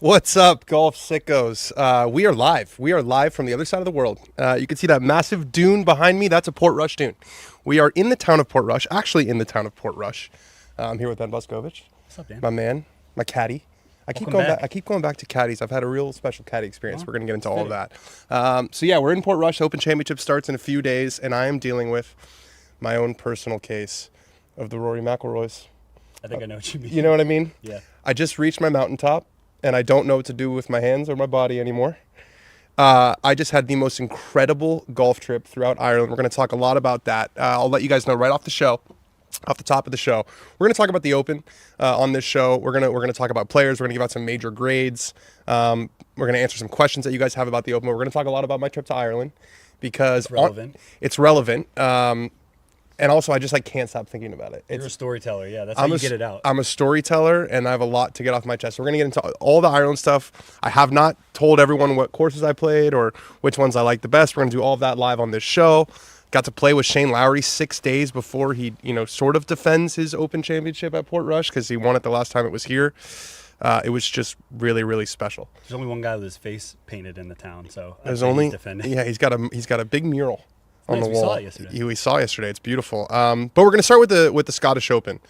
What's up, golf sickos? We are live. We are live from the other side of the world. You can see that massive dune behind me. That's a Portrush dune. We are in the town of Portrush, actually in the town of Portrush. I'm here with Ben Buskovich, What's up, Dan? my man, my caddy. I keep Welcome going back. back. I keep going back to caddies. I've had a real special caddy experience. Well, We're gonna get into it's all of fitting. that. So yeah, we're in Portrush. Open Championship starts in a few days, and I am dealing with my own personal case of the Rory McIlroys. I think I know what you mean. You know what I mean? Yeah. I just reached my mountaintop, and I don't know what to do with my hands or my body anymore. I just had the most incredible golf trip throughout Ireland. We're going to talk a lot about that. I'll let you guys know right off the show, off the top of the show. We're going to talk about the Open on this show. We're gonna talk about players. We're going to give out some major grades. We're going to answer some questions that you guys have about the Open. We're going to talk a lot about my trip to Ireland because Relevant. it's relevant. And also, I just can't stop thinking about it. You're a storyteller. Yeah, that's how you get it out. I'm a storyteller, and I have a lot to get off my chest. So we're gonna get into all the Ireland stuff. I have not told everyone what courses I played or which ones I like the best. We're gonna do all of that live on this show. Got to play with Shane Lowry 6 days before he, sort of defends his Open Championship at Portrush because he won it the last time it was here. It was just really, really special. There's only one guy with his face painted in the town, so There's I'd say only he's defending. yeah, he's got a big mural on Nice, the we wall. saw it yesterday. We saw yesterday. It's beautiful. But we're gonna start with the Scottish Open.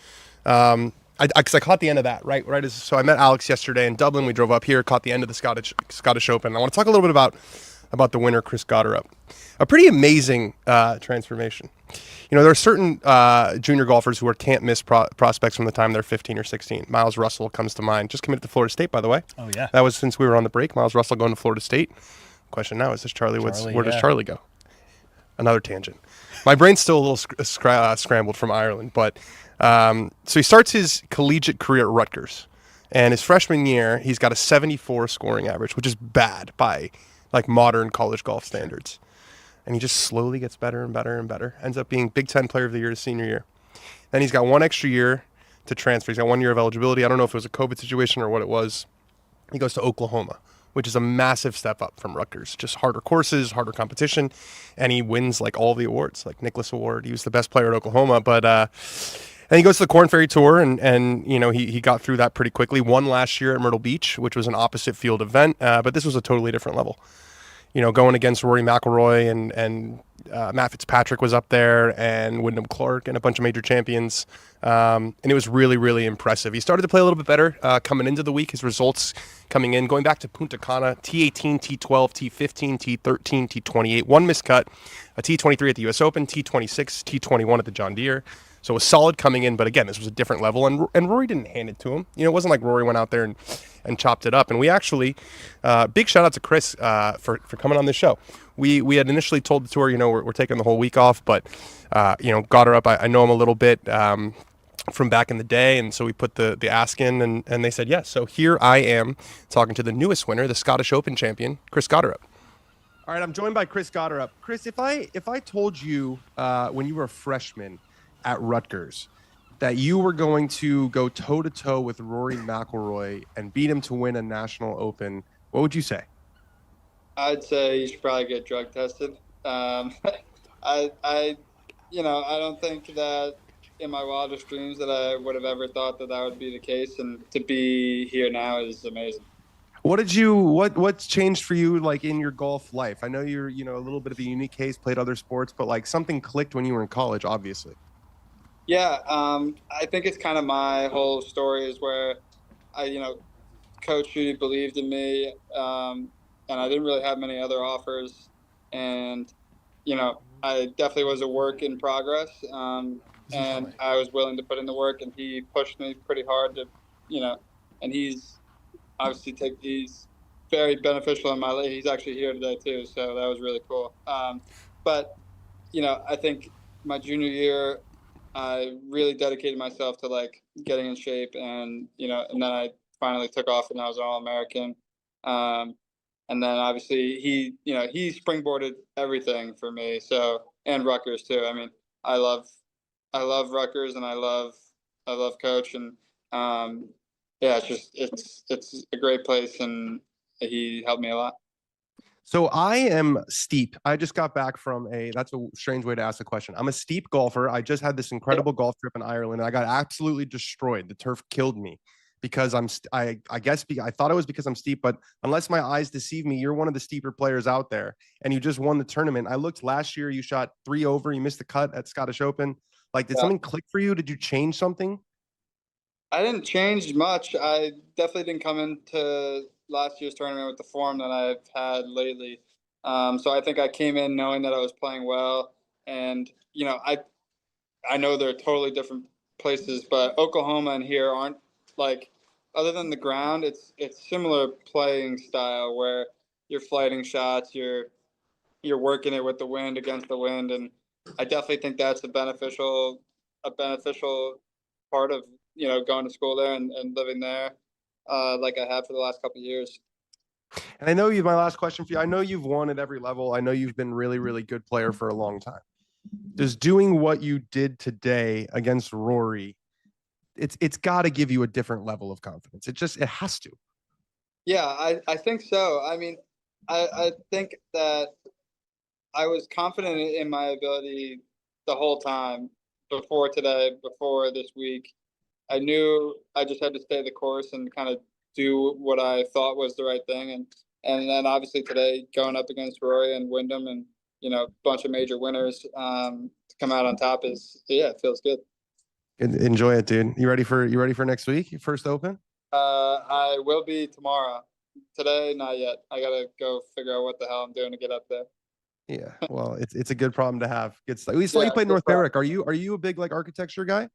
Because I caught the end of that right so I met Alex yesterday in Dublin. We drove up here, caught the end of the Scottish Open. I want to talk a little bit about the winner, Chris Gotterup. A pretty amazing transformation. There are certain junior golfers who are can't miss prospects from the time they're 15 or 16. Miles Russell comes to mind. Just committed to Florida State, by the way. Oh yeah. That was since we were on the break. Miles Russell going to Florida State. Question now is this Charlie Woods? Where does yeah. Charlie go? Another tangent. My brain's still a little scrambled from Ireland, but so he starts his collegiate career at Rutgers, and his freshman year he's got a 74 scoring average, which is bad by modern college golf standards. And he just slowly gets better and better and better. Ends up being Big Ten Player of the Year his senior year. Then he's got one extra year to transfer. He's got 1 year of eligibility. I don't know if it was a COVID situation or what it was. He goes to Oklahoma, which is a massive step up from Rutgers. Just harder courses, harder competition, and he wins all the awards, like Nicholas Award. He was the best player at Oklahoma, but and he goes to the Corn Ferry Tour, and he got through that pretty quickly. Won last year at Myrtle Beach, which was an opposite field event, but this was a totally different level. Going against Rory McIlroy and Matt Fitzpatrick was up there, and Wyndham Clark and a bunch of major champions. And it was really, really impressive. He started to play a little bit better coming into the week. His results coming in, going back to Punta Cana, T18, T12, T15, T13, T28, one miscut, a T23 at the U.S. Open, T26, T21 at the John Deere. So it was solid coming in, but again, this was a different level, and Rory didn't hand it to him. It wasn't like Rory went out there and chopped it up. And we actually, big shout out to Chris for coming on this show. We had initially told the tour, we're taking the whole week off, but Gotterup, I know him a little bit from back in the day, and so we put the ask in, and they said yes. So here I am talking to the newest winner, the Scottish Open champion, Chris Gotterup. All right, I'm joined by Chris Gotterup. Chris, if I told you when you were a freshman at Rutgers that you were going to go toe-to-toe with Rory McIlroy and beat him to win a national Open, what would you say? I'd say you should probably get drug tested. I don't think that in my wildest dreams that I would have ever thought that would be the case, and to be here now is amazing. What's changed for you in your golf life? I know you're a little bit of a unique case, played other sports, but something clicked when you were in college, obviously. Yeah, I think it's kind of my whole story is where Coach Judy believed in me, and I didn't really have many other offers, and I definitely was a work in progress, and I was willing to put in the work, and he pushed me pretty hard to, and he's obviously he's very beneficial in my life. He's actually here today too, so that was really cool. But I think my junior year, I really dedicated myself to getting in shape, and and then I finally took off, and I was an All-American. And then obviously he springboarded everything for me. So, and Rutgers too. I mean, I love Rutgers, and I love Coach, and yeah, it's a great place, and he helped me a lot. So I am steep. I just got back from that's a strange way to ask a question. I'm a steep golfer. I just had this incredible golf trip in Ireland, and I got absolutely destroyed. The turf killed me. because I guess I thought it was because I'm steep, but unless my eyes deceive me, you're one of the steeper players out there, and you just won the tournament. I looked last year, you shot 3 over, you missed the cut at Scottish Open. Like, did something click for you? Did you change something? I didn't change much. I definitely didn't come into last year's tournament with the form that I've had lately. So I think I came in knowing that I was playing well, and I know they're totally different places, but Oklahoma and here aren't like, other than the ground, it's similar playing style where you're flighting shots, you're working it with the wind against the wind, and I definitely think that's a beneficial part of going to school there and living there, like I have for the last couple of years. And I know my last question for you. I know you've won at every level. I know you've been really, really good player for a long time. Does doing what you did today against Rory, it's got to give you a different level of confidence. It has to. Yeah, I think so. I mean, I think that I was confident in my ability the whole time before today, before this week. I knew I just had to stay the course and kind of do what I thought was the right thing. And then obviously today, going up against Rory and Wyndham and, a bunch of major winners, to come out on top it feels good. Enjoy it, dude. You ready for next week? Your first Open? I will be tomorrow. Today, not yet. I gotta go figure out what the hell I'm doing to get up there. Yeah, well, it's a good problem to have. Good stuff. We saw you play North Berwick. Are you a big like architecture guy?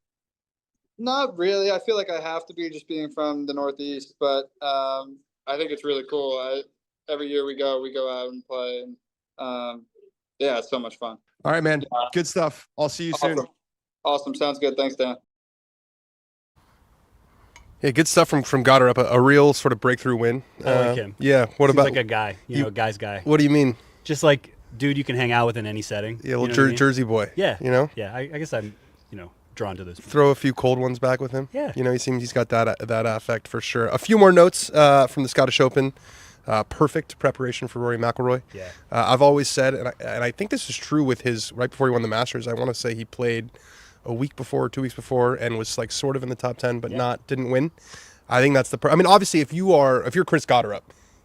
Not really. I feel like I have to be, just being from the Northeast, but I think it's really cool. Every year we go out and play, and yeah, it's so much fun. All right, man. Good stuff. I'll see you soon. Awesome. Sounds good. Thanks, Dan. Yeah, good stuff from Gotterup. A real sort of breakthrough win. I like him. Yeah. What Seems about like a guy? A guy's guy. What do you mean? Just like dude you can hang out with in any setting. Yeah, little Jersey boy. Yeah. Yeah. I guess I'm drawn to this. Throw a few cold ones back with him. Yeah. He's got that effect for sure. A few more notes from the Scottish Open. Perfect preparation for Rory McIlroy. Yeah. I've always said, and I think this is true with his, right before he won the Masters, I want to say he played a week before, 2 weeks before, and was like sort of in the top 10, but didn't win. I think that's I mean, obviously, if you're Chris Gotterup,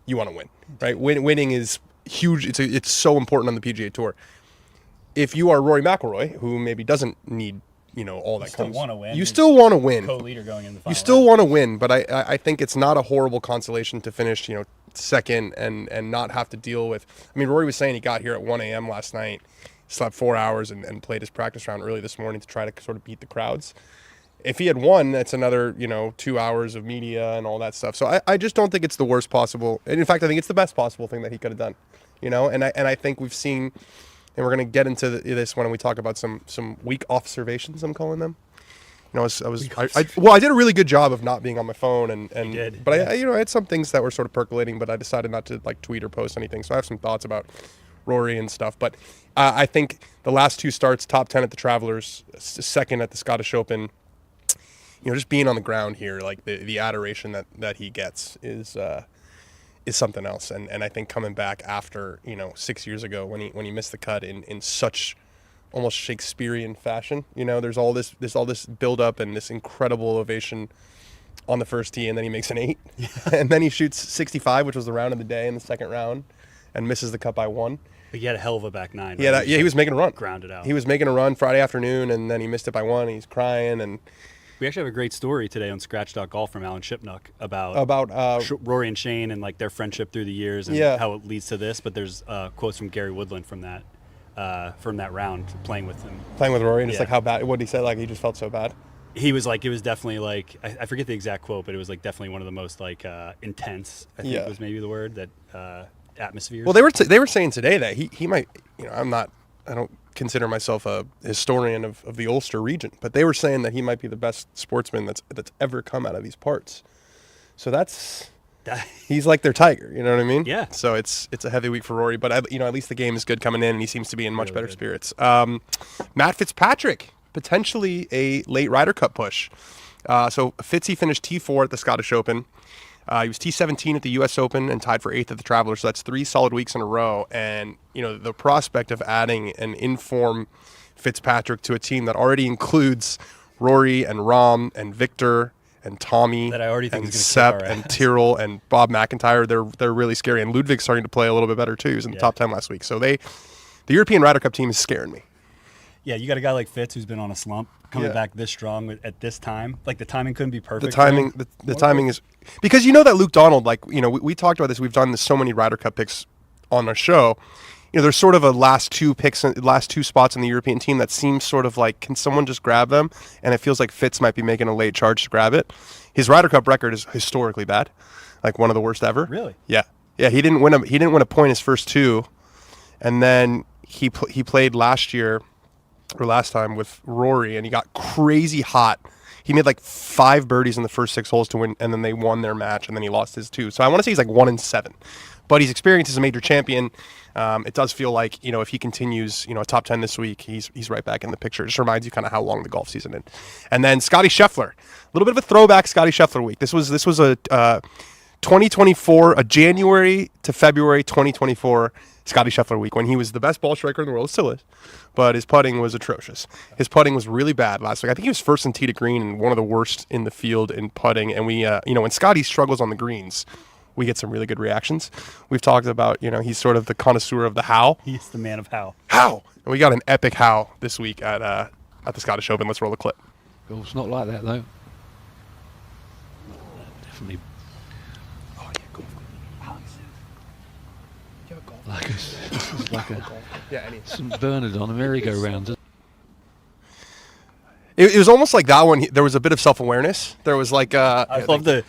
you want to win, right? Winning is huge. It's so important on the PGA Tour. If you are Rory McIlroy, who maybe doesn't need all that comes. You still want to win. Co-leader going in the final. You still want to win, but I think it's not a horrible consolation to finish second and not have to deal with. I mean, Rory was saying he got here at 1 a.m. last night, slept 4 hours, and played his practice round early this morning to try to sort of beat the crowds. If he had won, that's another 2 hours of media and all that stuff. So I just don't think it's the worst possible. And in fact, I think it's the best possible thing that he could have done. And I think we've seen. And we're going to get into this when we talk about some weak observations, I'm calling them. I did a really good job of not being on my phone, but I had some things that were sort of percolating, but I decided not to like tweet or post anything. So I have some thoughts about Rory and stuff. But I think the last 2 starts, top 10 at the Travelers, second at the Scottish Open. Just being on the ground here, like the adoration that he gets is something else, and I think coming back after 6 years ago when he missed the cut in such almost Shakespearean fashion, there's all this build up and this incredible ovation on the first tee, and then he makes an 8, and then he shoots 65, which was the round of the day in the second round, and misses the cut by 1. But he had a hell of a back 9. Yeah, he was making a run, grounded out. He was making a run Friday afternoon, and then he missed it by 1. And he's crying and. We actually have a great story today on Scratch.golf from Alan Shipnuck about Rory and Shane and like their friendship through the years and how it leads to this. But there's quotes from Gary Woodland from that round playing with him. Playing with Rory, and it's like how bad, what did he say? Like he just felt so bad. He was like, it was definitely like, I forget the exact quote, but it was like definitely one of the most like intense, I think was maybe the word, that atmospheres. Well, they were saying today that he might, I don't consider myself a historian of the Ulster region, but they were saying that he might be the best sportsman that's ever come out of these parts. So he's like their tiger, you know what I mean? Yeah. So it's a heavy week for Rory, but at least the game is good coming in, and he seems to be in much better spirits. Matt Fitzpatrick, potentially a late Ryder Cup push. So Fitzy finished T4 at the Scottish Open. He was T17 at the U.S. Open and tied for 8th at the Travelers. So that's 3 solid weeks in a row. And, the prospect of adding an in-form Fitzpatrick to a team that already includes Rory and Rahm and Victor and Tommy that I already think and is Sepp and Tyrrell and Bob McIntyre. They're really scary. And Ludwig's starting to play a little bit better too. He was in the top 10 last week. So the European Ryder Cup team is scaring me. Yeah, you got a guy like Fitz who's been on a slump coming back this strong at this time. Like the timing couldn't be perfect. The timing is because you know that Luke Donald, like, you know, we talked about this. We've done so many Ryder Cup picks on our show. You know, there's sort of a last two spots in the European team that seems sort of like, can someone just grab them? And it feels like Fitz might be making a late charge to grab it. His Ryder Cup record is historically bad, like one of the worst ever. Really? Yeah. He didn't win a point his first two, and then he played last time with Rory, and he got crazy hot. He made like 5 birdies in the first 6 holes to win, and then they won their match, and then he lost his 2. So I want to say he's like 1-7, but he's experienced as a major champion. It does feel like, you know, if he continues, you know, a top 10 this week, he's right back in the picture. It just reminds you kind of how long the golf season is. And then Scotty Scheffler, a little bit of a throwback Scotty Scheffler week. This was a 2024, a January to February 2024 Scotty Scheffler week when he was the best ball striker in the world, still is, but his putting was atrocious. His putting was really bad last week. I think he was first in tee to green and one of the worst in the field in putting. And we, you know, when Scotty struggles on the greens, we get some really good reactions. We've talked about, you know, he's sort of the connoisseur of the how. He's the man of how. How! And we got an epic how this week at the Scottish Open. Let's roll a clip. Golf's not like that, though. Definitely. Oh, yeah, golf. Like a St. Bernard on a merry-go-round. It was almost like that one. There was a bit of self-awareness. There was like I love the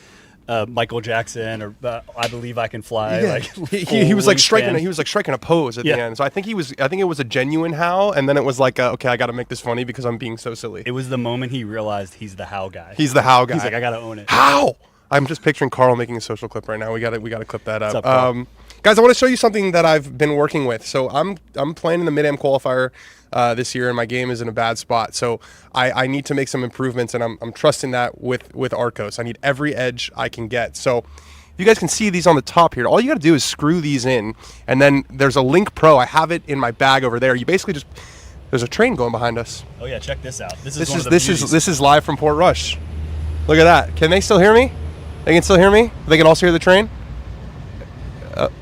Michael Jackson or I Believe I Can Fly. Yeah. Like he was like striking. He was like striking a pose at the end. So I think it was a genuine how, and then it was like, okay, I got to make this funny because I'm being so silly. It was the moment he realized he's the how guy. He's the how guy. He's like, I got to own it. How? I'm just picturing Carl making a social clip right now. We got to clip that up. Guys, I want to show you something that I've been working with. So I'm playing in the Mid-Am qualifier this year, and my game is in a bad spot. So I need to make some improvements, and I'm trusting that with Arcos. I need every edge I can get. So you guys can see these on the top here. All you got to do is screw these in, and then there's a Link Pro. I have it in my bag over there. You basically just there's a train going behind us. Oh yeah, check this out. This is live from Portrush. Look at that. Can they still hear me? They can still hear me? They can also hear the train?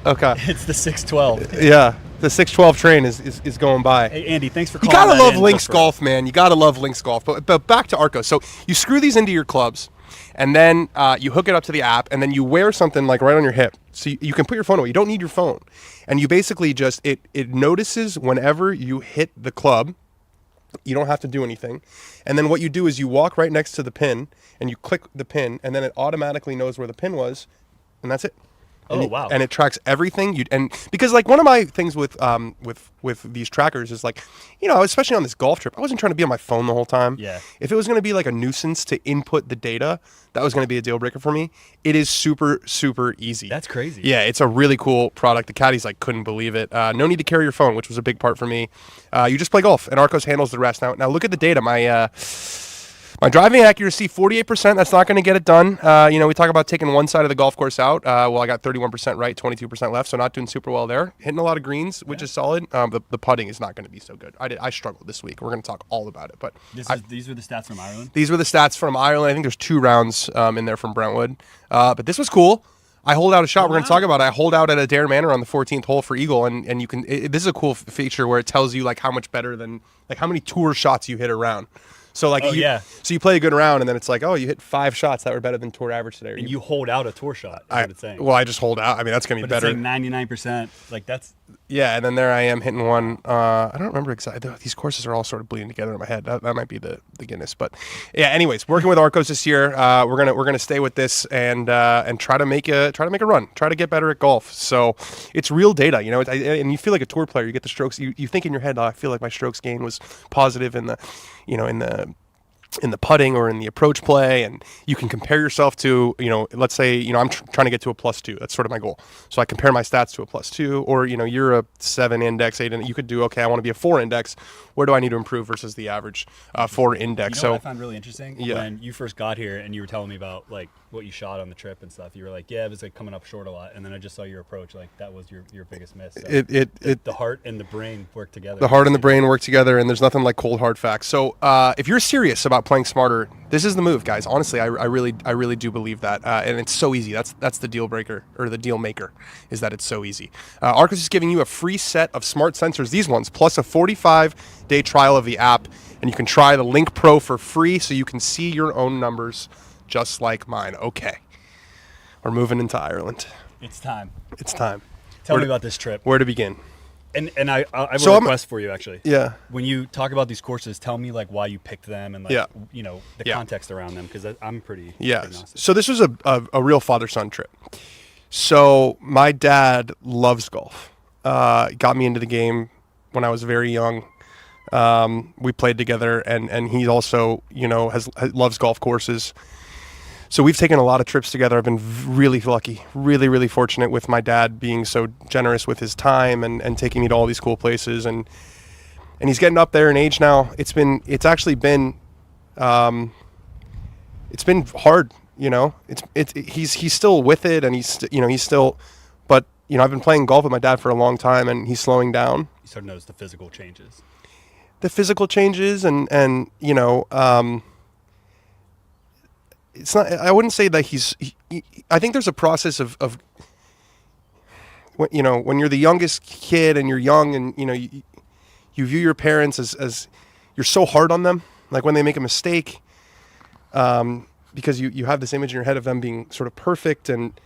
Okay. It's the 612. Yeah, the 612 train is going by. Hey, Andy, thanks for calling. You gotta love Lynx Golf, man. You gotta love Lynx Golf. But back to Arcos. So you screw these into your clubs, and then you hook it up to the app, and then you wear something like right on your hip, so you can put your phone away. You don't need your phone, and you basically just it notices whenever you hit the club. You don't have to do anything, and then what you do is you walk right next to the pin, and you click the pin, and then it automatically knows where the pin was, and that's it. Wow! And it tracks everything because like one of my things with these trackers is like, you know, especially on this golf trip, I wasn't trying to be on my phone the whole time. Yeah. If it was going to be like a nuisance to input the data, that was going to be a deal breaker for me. It is super easy. That's crazy. Yeah, it's a really cool product. The caddies like couldn't believe it. No need to carry your phone, which was a big part for me. You just play golf, and Arcos handles the rest. Now look at the data. My driving accuracy, 48%. That's not going to get it done. You know, we talk about taking one side of the golf course out. Well, I got 31% right, 22% left, so not doing super well there. Hitting a lot of greens, which is solid. The putting is not going to be so good. I struggled this week. We're going to talk all about it. But these were the stats from Ireland? These were the stats from Ireland. I think there's 2 rounds in there from Brentwood. But this was cool. I hold out a shot. We're going to talk about it. I hold out at Adair Manor on the 14th hole for eagle, and you can. This is a cool feature where it tells you like how much better than like how many tour shots you hit around. So like so you play a good round, and then it's like, oh, you hit 5 shots that were better than tour average today. And you hold out a tour shot. Is what it's saying. Well, I just hold out. I mean, that's gonna be better. It's like 99%. Like that's. Yeah, and then there I am hitting one. I don't remember exactly. These courses are all sort of bleeding together in my head. That might be the Guinness, but yeah. Anyways, working with Arcos this year, we're gonna stay with this and try to make a run. Try to get better at golf. So it's real data, you know. And you feel like a tour player. You get the strokes. You think in your head, I feel like my strokes gain was positive in the, you know, in the putting or in the approach play, and you can compare yourself to, you know, let's say, you know, I'm trying to get to a +2. That's sort of my goal. So I compare my stats to a +2, or, you know, you're a 7 index, 8, and you could do, okay, I want to be a 4 index. Where do I need to improve versus the average 4 index? You know what I found really interesting? Yeah. When you first got here and you were telling me about like what you shot on the trip and stuff, you were like, yeah, it was like coming up short a lot. And then I just saw your approach. Like that was your biggest miss. So the heart and the brain work together. The heart and the brain work together, and there's nothing like cold hard facts. So if you're serious about about playing smarter, this is the move, guys. Honestly, I really do believe that, and it's so easy. That's the deal breaker, or the deal maker, is that it's so easy. Arcus is giving you a free set of smart sensors, these ones, plus a 45-day trial of the app, and you can try the Link Pro for free, so you can see your own numbers, just like mine. Okay, we're moving into Ireland. It's time. It's time. Tell me about this trip. Where to begin? And I have a request for you, actually. Yeah. When you talk about these courses, tell me like why you picked them and like the context around them, because I'm pretty agnostic. So this was a real father-son trip. So my dad loves golf. Got me into the game when I was very young. We played together, and he also loves golf courses. So we've taken a lot of trips together. I've been really lucky, really fortunate with my dad being so generous with his time and taking me to all these cool places. And he's getting up there in age now. It's actually been hard, he's still with it, and he's still, but I've been playing golf with my dad for a long time, and he's slowing down. You sort of notice the physical changes. It's not. I wouldn't say that I think there's a process of when you're the youngest kid and you're young, and you view your parents as you're so hard on them, like when they make a mistake, because you have this image in your head of them being sort of perfect. And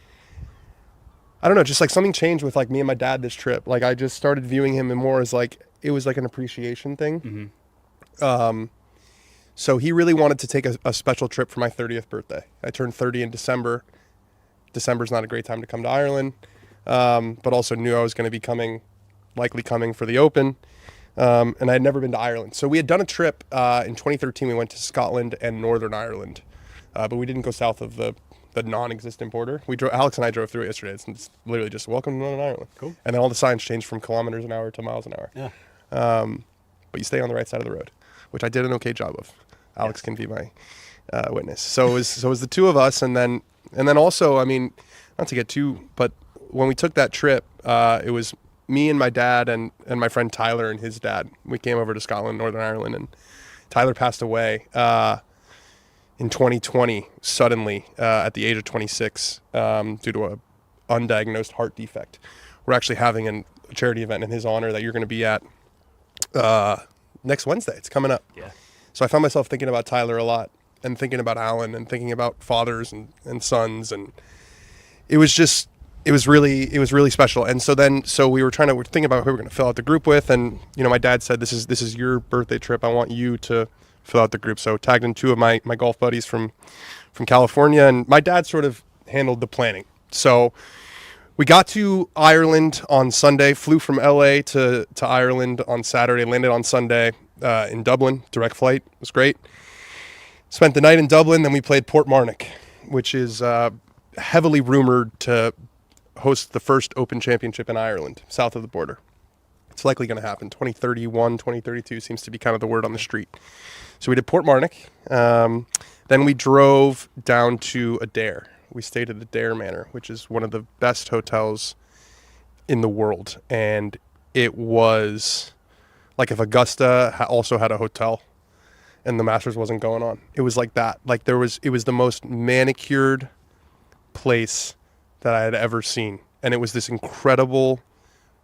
I don't know, just like something changed with like me and my dad this trip. Like I just started viewing him more as like it was like an appreciation thing. Mm-hmm. So he really wanted to take a special trip for my 30th birthday. I turned 30 in December. December's not a great time to come to Ireland, but also knew I was going to be likely coming for the Open, and I had never been to Ireland. So we had done a trip in 2013. We went to Scotland and Northern Ireland, but we didn't go south of the non-existent border. Alex and I drove through it yesterday. It's literally just welcome to Northern Ireland. Cool. And then all the signs changed from kilometers an hour to miles an hour. Yeah. But you stay on the right side of the road, which I did an okay job of. Alex can be my witness. So it was the two of us, and then also, I mean, not to get too, but when we took that trip, it was me and my dad and my friend Tyler and his dad. We came over to Scotland, Northern Ireland, and Tyler passed away in 2020 suddenly at the age of 26 due to a undiagnosed heart defect. We're actually having a charity event in his honor that you're going to be at next Wednesday. It's coming up. Yeah. So I found myself thinking about Tyler a lot, and thinking about Alan, and thinking about fathers and sons, and it was really special. And so we were thinking about who we were going to fill out the group with, and my dad said, this is your birthday trip. I want you to fill out the group. So tagged in two of my golf buddies from California, and my dad sort of handled the planning. So we got to Ireland on Sunday, flew from LA to Ireland on Saturday, landed on Sunday in Dublin, direct flight. It was great. Spent the night in Dublin, then we played Portmarnock, which is heavily rumored to host the first Open Championship in Ireland, south of the border. It's likely going to happen. 2031, 2032 seems to be kind of the word on the street. So we did Portmarnock. Then we drove down to Adair. We stayed at Adair Manor, which is one of the best hotels in the world. And it was like if Augusta also had a hotel and the Masters wasn't going on. It was like that. Like it was the most manicured place that I had ever seen. And it was this incredible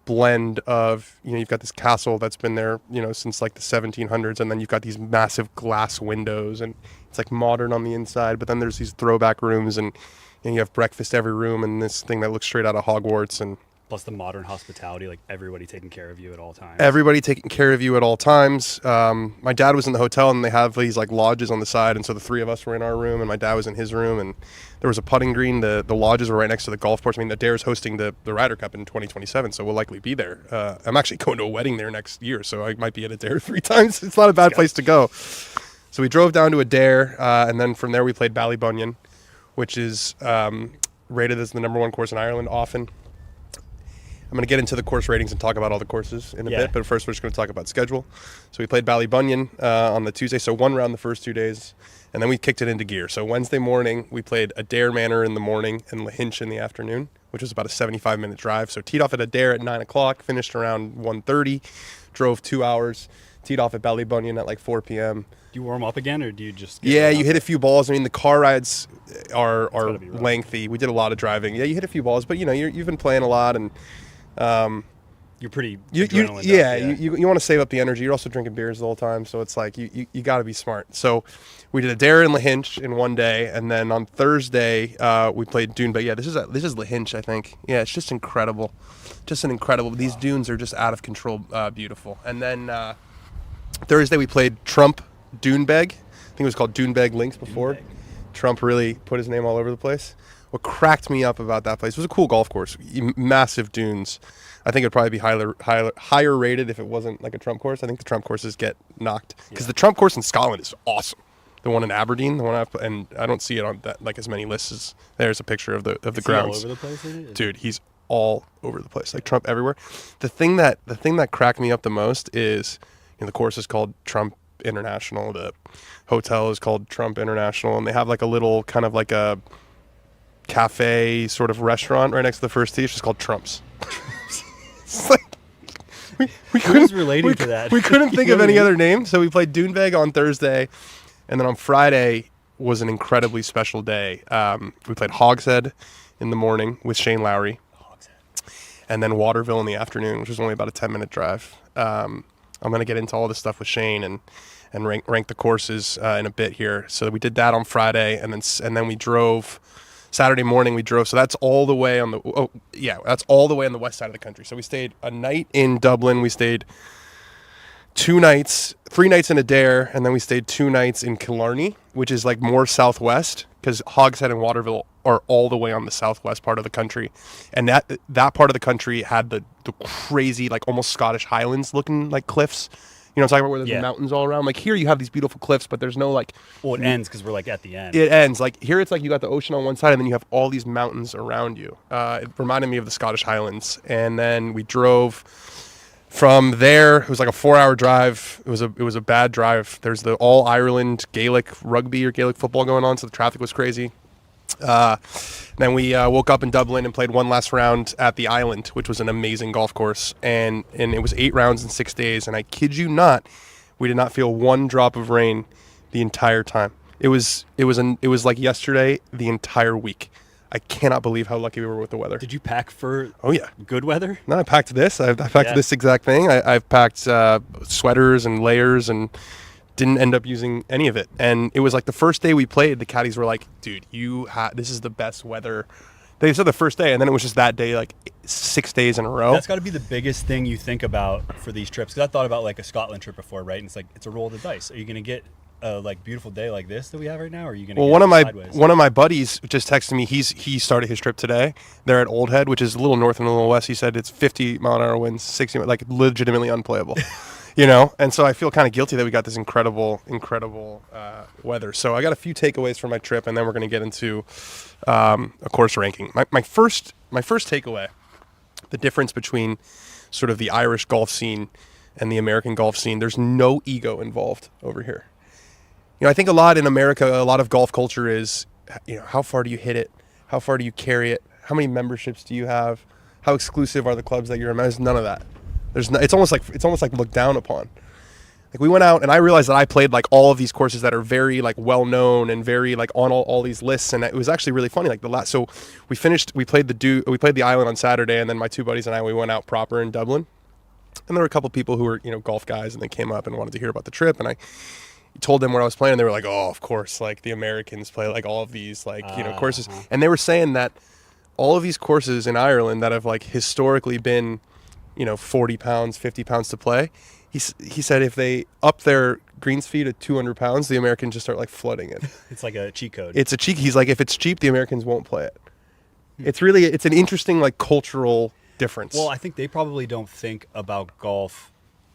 blend of, you've got this castle that's been there, since like the 1700s. And then you've got these massive glass windows, and it's like modern on the inside, but then there's these throwback rooms, and you have breakfast every room, and this thing that looks straight out of Hogwarts. And plus the modern hospitality, like everybody taking care of you at all times. My dad was in the hotel, and they have these like lodges on the side, and so the three of us were in our room, and my dad was in his room, and there was a putting green. The lodges were right next to the golf course. I mean, Adair's hosting the Ryder Cup in 2027, so we'll likely be there. I'm actually going to a wedding there next year, so I might be at Adair 3 times. It's not a bad place to go. So we drove down to Adair, and then from there we played Ballybunion, which is rated as the #1 course in Ireland often. I'm going to get into the course ratings and talk about all the courses in a bit, but first we're just going to talk about schedule. So we played Ballybunion on the Tuesday, so one round the first 2 days, and then we kicked it into gear. So Wednesday morning, we played Adair Manor in the morning and Lahinch in the afternoon, which was about a 75-minute drive. So teed off at Adair at 9 o'clock, finished around 1:30, drove 2 hours teed off at Belly Bunyan at like 4 p.m. Do you warm up again, or do you just? Yeah, you hit a few balls. I mean, the car rides are lengthy. We did a lot of driving. Yeah, you hit a few balls, but you've been playing a lot, and you're pretty. You want to save up the energy. You're also drinking beers the whole time, so it's like you got to be smart. So we did a dare in Lahinch in one day, and then on Thursday we played Dune. But yeah, this is Lahinch, I think. Yeah, it's just incredible, These dunes are just out of control, beautiful. And then Thursday we played Trump Dunebeg. I think it was called Dunebeg Links before. Dunebeg. Trump really put his name all over the place. What cracked me up about that place, it was a cool golf course, massive dunes. I think it'd probably be higher rated if it wasn't like a Trump course. I think the Trump courses get knocked because the Trump course in Scotland is awesome. The one in Aberdeen, and I don't see it on that like as many lists as there's a picture of the grounds. All over the place, isn't it? Dude, he's all over the place, like Trump everywhere. The thing that cracked me up the most is the course is called Trump International. The hotel is called Trump International, and they have like a little kind of like a cafe sort of restaurant right next to the first tee. It's just called Trump's. It's like, we couldn't relating to that. We couldn't think of any other name, so we played Dunebeg on Thursday, and then on Friday was an incredibly special day. We played Hogshead in the morning with Shane Lowry, and then Waterville in the afternoon, which was only about a 10-minute drive. I'm going to get into all this stuff with Shane and rank the courses in a bit here. So we did that on Friday, and then we drove. Saturday morning we drove, so that's all the way on the west side of the country. So we stayed a night in Dublin. We stayed 3 nights in Adair, and then we stayed 2 nights in Killarney, which is like more southwest, because Hogshead and Waterville are all the way on the southwest part of the country, and that part of the country had the crazy like almost Scottish Highlands looking like cliffs. You know what I'm talking about, where there's mountains all around? Like here you have these beautiful cliffs, but there's no like... Well, it ends because we're like at the end. It ends. Like here it's like you got the ocean on one side and then you have all these mountains around you. It reminded me of the Scottish Highlands. And then we drove from there. It was like a 4-hour drive. It was a bad drive. There's the All Ireland Gaelic rugby or Gaelic football going on, so the traffic was crazy. Then we woke up in Dublin and played one last round at the Island, which was an amazing golf course, and it was 8 rounds in 6 days, and I kid you not, we did not feel one drop of rain the entire time. It was like yesterday the entire week. I cannot believe how lucky we were with the weather. Did you pack for good weather? No, I packed this. I packed this exact thing. I've packed sweaters and layers and didn't end up using any of it. And it was like the first day we played, the caddies were like, dude, this is the best weather. They said the first day, and then it was just that day, like 6 days in a row. That's got to be the biggest thing you think about for these trips. Because I thought about like a Scotland trip before, right? And it's like, it's a roll of the dice. Are you going to get a like beautiful day like this that we have right now? Or are you going to one of my buddies just texted me. He started his trip today. They're at Old Head, which is a little north and a little west. He said it's 50-mile-an-hour winds, 60, like legitimately unplayable. And so I feel kind of guilty that we got this incredible weather. So I got a few takeaways from my trip, and then we're going to get into a course ranking. My first takeaway, the difference between sort of the Irish golf scene and the American golf scene, there's no ego involved over here. I think a lot in America, a lot of golf culture is, how far do you hit it? How far do you carry it? How many memberships do you have? How exclusive are the clubs that you're in? There's none of that. It's almost like looked down upon. Like we went out and I realized that I played like all of these courses that are very like well known and very like on all these lists, and it was actually really funny. Like so we played the Island on Saturday, and then my 2 buddies and I, we went out proper in Dublin, and there were a couple people who were golf guys, and they came up and wanted to hear about the trip, and I told them where I was playing, and they were like, oh, of course, like the Americans play like all of these like courses, and they were saying that all of these courses in Ireland that have like historically been 40 pounds, 50 pounds to play. He said if they up their greens fee to 200 pounds, the Americans just start like flooding it. It's like a cheat code. It's a cheat. He's like, if it's cheap, the Americans won't play it. It's an interesting like cultural difference. Well, I think they probably don't think about golf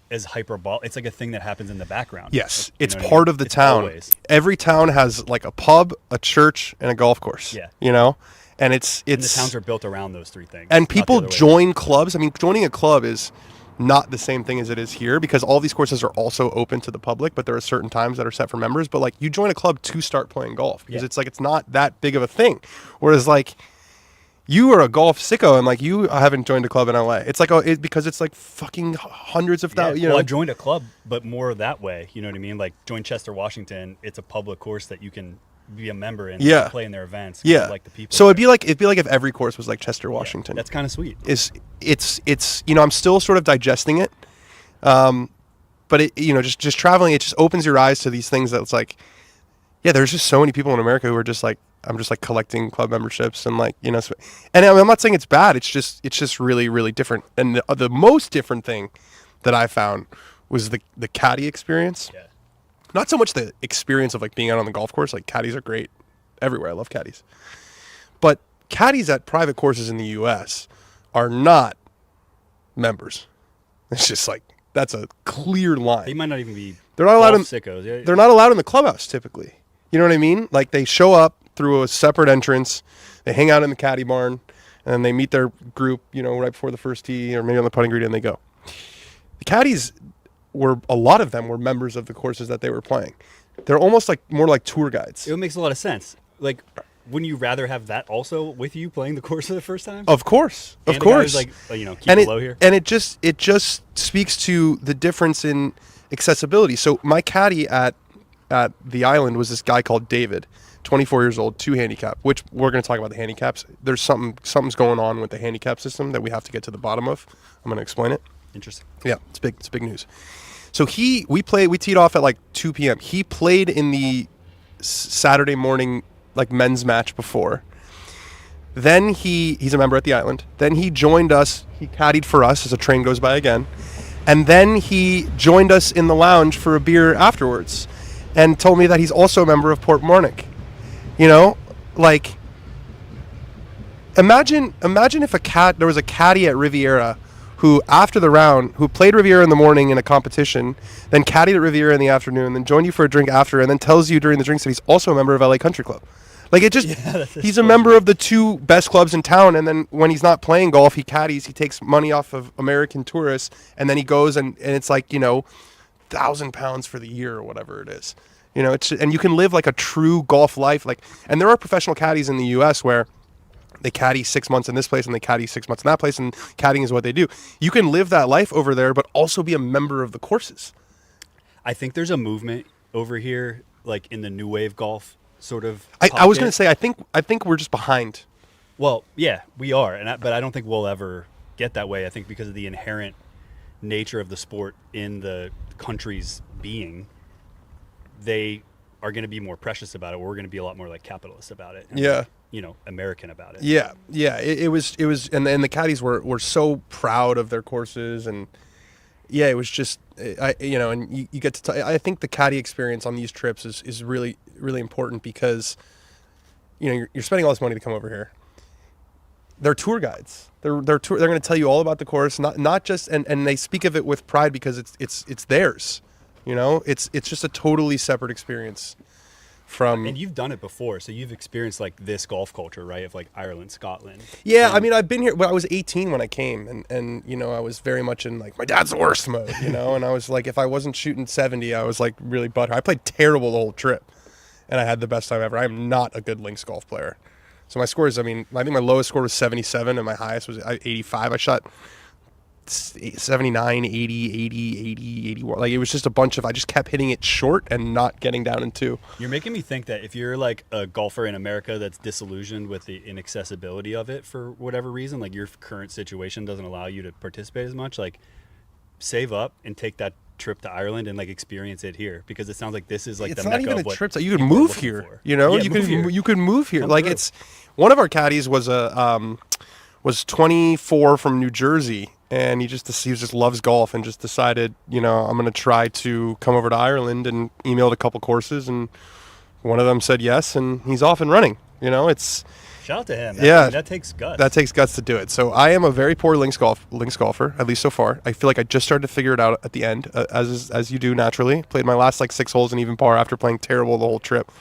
as hyperbolic. It's like a thing that happens in the background. Yes, it's part of the town. Always. Every town has like a pub, a church, and a golf course. Yeah. And it's the towns are built around those 3 things. And people join clubs. I mean, joining a club is not the same thing as it is here, because all these courses are also open to the public, but there are certain times that are set for members. But like you join a club to start playing golf, because it's like it's not that big of a thing. Whereas like You are a golf sicko, and like you haven't joined a club in LA. It's like because it's like fucking hundreds of thousands. You know, I joined a club, but more that way. You know what I mean? Like join Chester, Washington. It's a public course that you can be a member and play in their events. Like the people. So it'd be like if every course was like Chester, Washington. That's kind of sweet. It's I'm still sort of digesting it, but it just traveling, it just opens your eyes to these things that it's like, there's just so many people in America who are just like, I'm just like collecting club memberships and like, and I'm not saying it's bad. It's just really, really different. And the most different thing that I found was the caddy experience. Yeah. Not so much the experience of like being out on the golf course. Like caddies are great everywhere. I love caddies. But caddies at private courses in the U.S. are not members. It's just like, that's a clear line. They might not even be. They're not allowed in sickos. Yeah. They're not allowed in the clubhouse typically. You know what I mean? Like they show up through a separate entrance. They hang out in the caddy barn, and then they meet their group, right before the first tee or maybe on the putting green, and they go. The caddies a lot of them were members of the courses that they were playing. They're almost like more like tour guides. It makes a lot of sense. Like, wouldn't you rather have that also with you playing the course for the first time? Of course. Keep it low here. And it just speaks to the difference in accessibility. So my caddy at the island was this guy called David, 24 years old, 2 handicap, which we're going to talk about the handicaps. There's something's going on with the handicap system that we have to get to the bottom of. I'm going to explain it. Interesting. Yeah, it's big news. So we teed off at like 2 p.m. He played in the Saturday morning like men's match before. Then he's a member at the island. Then he joined us. He caddied for us as a train goes by again. And then he joined us in the lounge for a beer afterwards and told me that he's also a member of Port Mornick. Like imagine if there was a caddy at Riviera who after the round, who played Riviera in the morning in a competition, then caddied at Riviera in the afternoon, then joined you for a drink after, and then tells you during the drinks that he's also a member of LA Country Club. Like he's a member of the 2 best clubs in town, and then when he's not playing golf, he caddies, he takes money off of American tourists, and then he goes and it's like, 1,000 pounds for the year or whatever it is. And you can live like a true golf life. And there are professional caddies in the US where they caddy 6 months in this place and they caddy 6 months in that place, and caddying is what they do. You can live that life over there, but also be a member of the courses. I think there's a movement over here, like in the new wave golf sort of. I was going to say, I think we're just behind. Well, yeah, we are, but I don't think we'll ever get that way. I think because of the inherent nature of the sport in the country's being, they are going to be more precious about it. We're going to be a lot more like capitalist about it. And American about it. Yeah. It was, and the caddies were so proud of their courses, and it was just, and you get to. I think the caddy experience on these trips is really, really important because, you're spending all this money to come over here. They're tour guides. They're going to tell you all about the course, not just, and they speak of it with pride because it's theirs. It's just a totally separate experience. And you've done it before, so you've experienced like this golf culture, right? Of like Ireland, Scotland. Yeah, I mean, I've been here. Well, I was 18 when I came, and I was very much in like my dad's the worst mode, and I was like, if I wasn't shooting 70, I was like really butthurt. I played terrible the whole trip, and I had the best time ever. I am not a good links golf player, so my scores. I think my lowest score was 77, and my highest was 85. I shot 79, 80, 80, 80, 81. Like it was just a bunch of, I just kept hitting it short and not getting down in 2. You're making me think that if you're like a golfer in America that's disillusioned with the inaccessibility of it for whatever reason, like your current situation doesn't allow you to participate as much, like save up and take that trip to Ireland and like experience it here, because it sounds like this is like it's the not mecca even of a what trip that you could move here. You could move here. Come like through. It's one of our caddies was was 24 from New Jersey, and he just loves golf and just decided, I'm going to try to come over to Ireland, and emailed a couple courses, and one of them said yes, and he's off and running. It's shout out to him. That takes guts. That takes guts to do it. So I am a very poor links golfer, at least so far. I feel like I just started to figure it out at the end, as you do naturally. Played my last like 6 holes in even par after playing terrible the whole trip.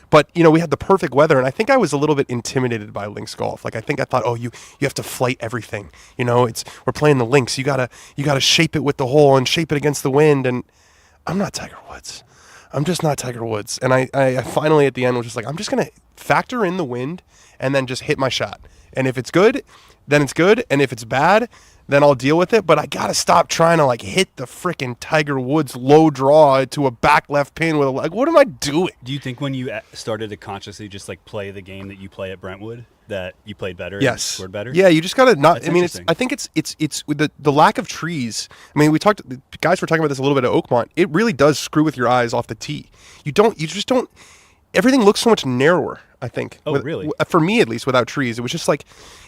But we had the perfect weather, and I think I was a little bit intimidated by links golf. Like I thought, oh, you have to flight everything. We're playing the links. You gotta shape it with the hole and shape it against the wind. And I'm not Tiger Woods. I'm just not Tiger Woods. And I finally at the end was just like, I'm just going to factor in the wind and then just hit my shot. And if it's good, then it's good. And if it's bad, then I'll deal with it. But I got to stop trying to like hit the freaking Tiger Woods low draw to a back left pin with a, like, what am I doing? Do you think when you started to consciously just like play the game that you play at Brentwood that you played better? Yes. And scored better? Yeah, you just got to not, That's I mean, I think it's with the lack of trees. I mean, the guys were talking about this a little bit at Oakmont. It really does screw with your eyes off the tee. You just don't, everything looks so much narrower, I think. Oh, really? For me, at least, without trees. It was just like,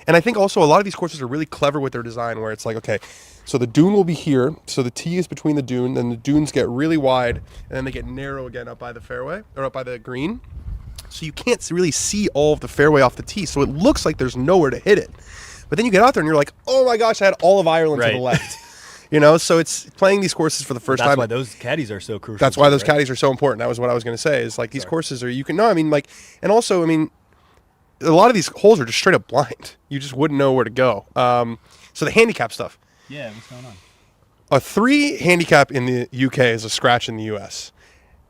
and I think also a lot of these courses are really clever with their design where it's like, okay, so the dune will be here, so the tee is between the dune, then the dunes get really wide, and then they get narrow again up by the fairway, or up by the green. So you can't really see all of the fairway off the tee, so it looks like there's nowhere to hit it. But then you get out there and you're like, oh my gosh, I had all of Ireland to the left. So it's playing these courses for the first time. That's why those caddies are so crucial. That's why those caddies are so important. That was what I was going to say. Is like these courses are and also a lot of these holes are just straight up blind. You just wouldn't know where to go. So the handicap stuff. Yeah, what's going on? A 3 handicap in the UK is a scratch in the US,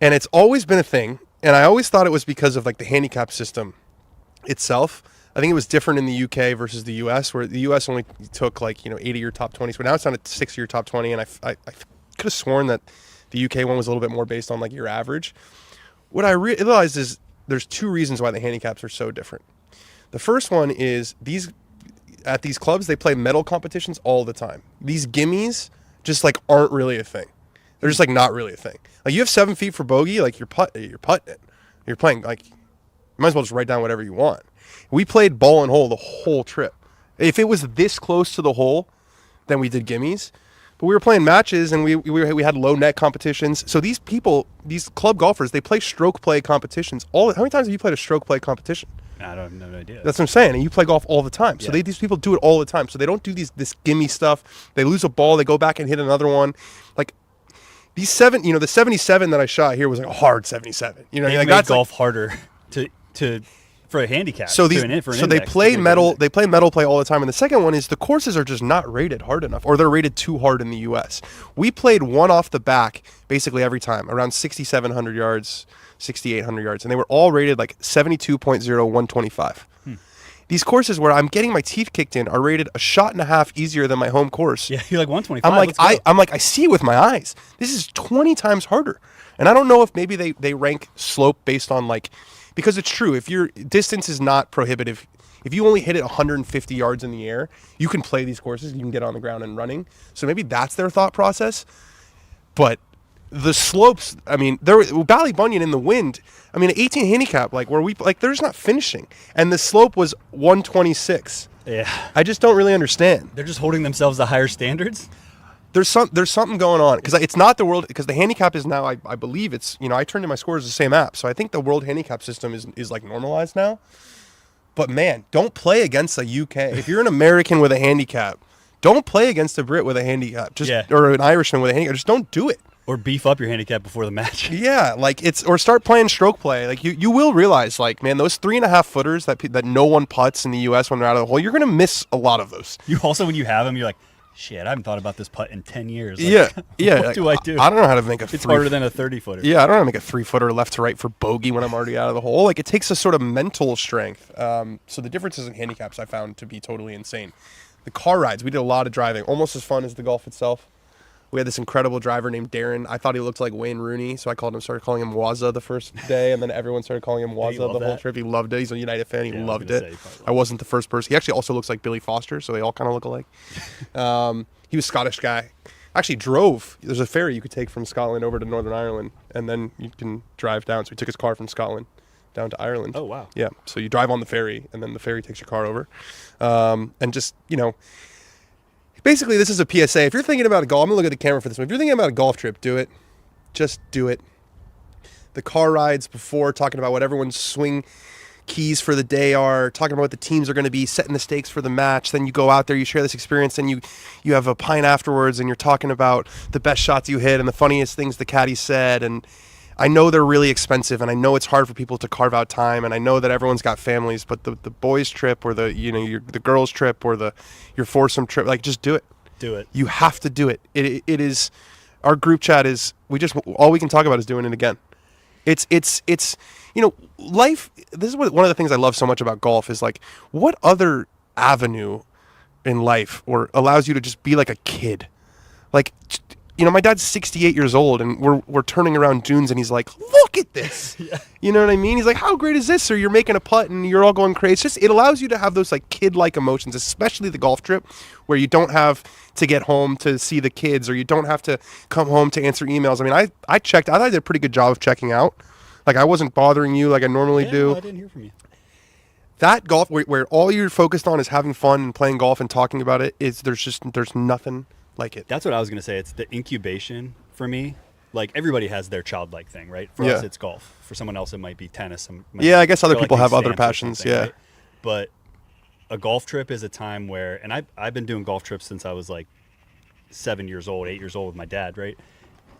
and it's always been a thing. And I always thought it was because of like the handicap system itself. I think it was different in the UK versus the US, where the US only took 8 of your top 20s, but now it's down to 6 of your top 20. And I could have sworn that the UK one was a little bit more based on like your average. What I realized is there's 2 reasons why the handicaps are so different. The first one is at these clubs, they play medal competitions all the time. These gimmies just like aren't really a thing. They're just like not really a thing. Like you have 7 feet for bogey, like you're putting it. You're playing like, you might as well just write down whatever you want. We played ball and hole the whole trip. If it was this close to the hole, then we did gimmies. But we were playing matches and we had low net competitions. So these club golfers, they play stroke play competitions. How many times have you played a stroke play competition? I don't have no idea. That's what I'm saying. And you play golf all the time. So these people do it all the time. So they don't do this gimme stuff. They lose a ball, they go back and hit another one. Like the 77 that I shot here was like a hard 77. They made golf harder to for a handicap. So they play metal. They play metal play all the time. And the second one is the courses are just not rated hard enough, or they're rated too hard in the U.S. We played one off the back basically every time, around 6,700 yards, 6,800 yards, and they were all rated like 72.0, 125. These courses where I'm getting my teeth kicked in are rated a shot and a half easier than my home course. Yeah, you're like 125. I'm like, I see it with my eyes. This is 20 times harder. And I don't know if maybe they rank slope based on because it's true. If your distance is not prohibitive, if you only hit it 150 yards in the air, you can play these courses. You can get on the ground and running. So maybe that's their thought process. But the slopes, Ballybunion in the wind, an 18 handicap, they're just not finishing. And the slope was 126. Yeah. I just don't really understand. They're just holding themselves to higher standards? There's something going on, because it's not the world, because the handicap is now, I believe it's, I turned in my scores the same app. So I think the world handicap system is like normalized now. But man, don't play against the UK. If you're an American with a handicap, don't play against a Brit with a handicap, or an Irishman with a handicap. Just don't do it. Or beef up your handicap before the match. Yeah, or start playing stroke play. Like you will realize, man, those 3.5 footers that no one putts in the U.S. when they're out of the hole, you're gonna miss a lot of those. You also, when you have them, you're like, shit, I haven't thought about this putt in 10 years. Yeah. What do I do? I don't know how to make a. It's harder than a 30-footer. Yeah, I don't know how to make a 3-footer left to right for bogey when I'm already out of the hole. It takes a sort of mental strength. So the differences in handicaps I found to be totally insane. The car rides, we did a lot of driving, almost as fun as the golf itself. We had this incredible driver named Darren. I thought he looked like Wayne Rooney, so I started calling him Wazza the first day, and then everyone started calling him Wazza the whole trip. He loved it. He's a United fan. He loved it. I wasn't the first person. He actually also looks like Billy Foster, so they all kind of look alike. He was a Scottish guy. Actually drove. There's a ferry you could take from Scotland over to Northern Ireland, and then you can drive down. So he took his car from Scotland down to Ireland. Oh, wow. Yeah, so you drive on the ferry, and then the ferry takes your car over. And just, basically, this is a PSA. If you're thinking about a golf, I'm going to look at the camera for this one. If you're thinking about a golf trip, do it. Just do it. The car rides before, talking about what everyone's swing keys for the day are, talking about what the teams are going to be, setting the stakes for the match. Then you go out there, you share this experience, and you have a pint afterwards, and you're talking about the best shots you hit and the funniest things the caddy said. And I know they're really expensive, and I know it's hard for people to carve out time, and I know that everyone's got families, but the boys trip, or the girls trip, or your foursome trip, just do it. Do it. You have to do it. It is, our group chat is, all we can talk about is doing it again. It's life. This is one of the things I love so much about golf is like, what other avenue in life or allows you to just be like a kid? Like, my dad's 68 years old and we're turning around dunes and he's like, look at this. Yeah. You know what I mean? He's like, how great is this? Or you're making a putt and you're all going crazy. It allows you to have those like kid-like emotions, especially the golf trip where you don't have to get home to see the kids or you don't have to come home to answer emails. I mean, I checked. I thought I did a pretty good job of checking out. Like, I wasn't bothering you like I normally do. No, I didn't hear from you. That golf where all you're focused on is having fun and playing golf and talking about it there's nothing like it. That's what I was going to say. It's the incubation for me. Like, everybody has their childlike thing, right? For us, it's golf. For someone else, it might be tennis. I guess other people have other passions, right? But a golf trip is a time where, and I've been doing golf trips since I was like 7 years old, 8 years old with my dad, right?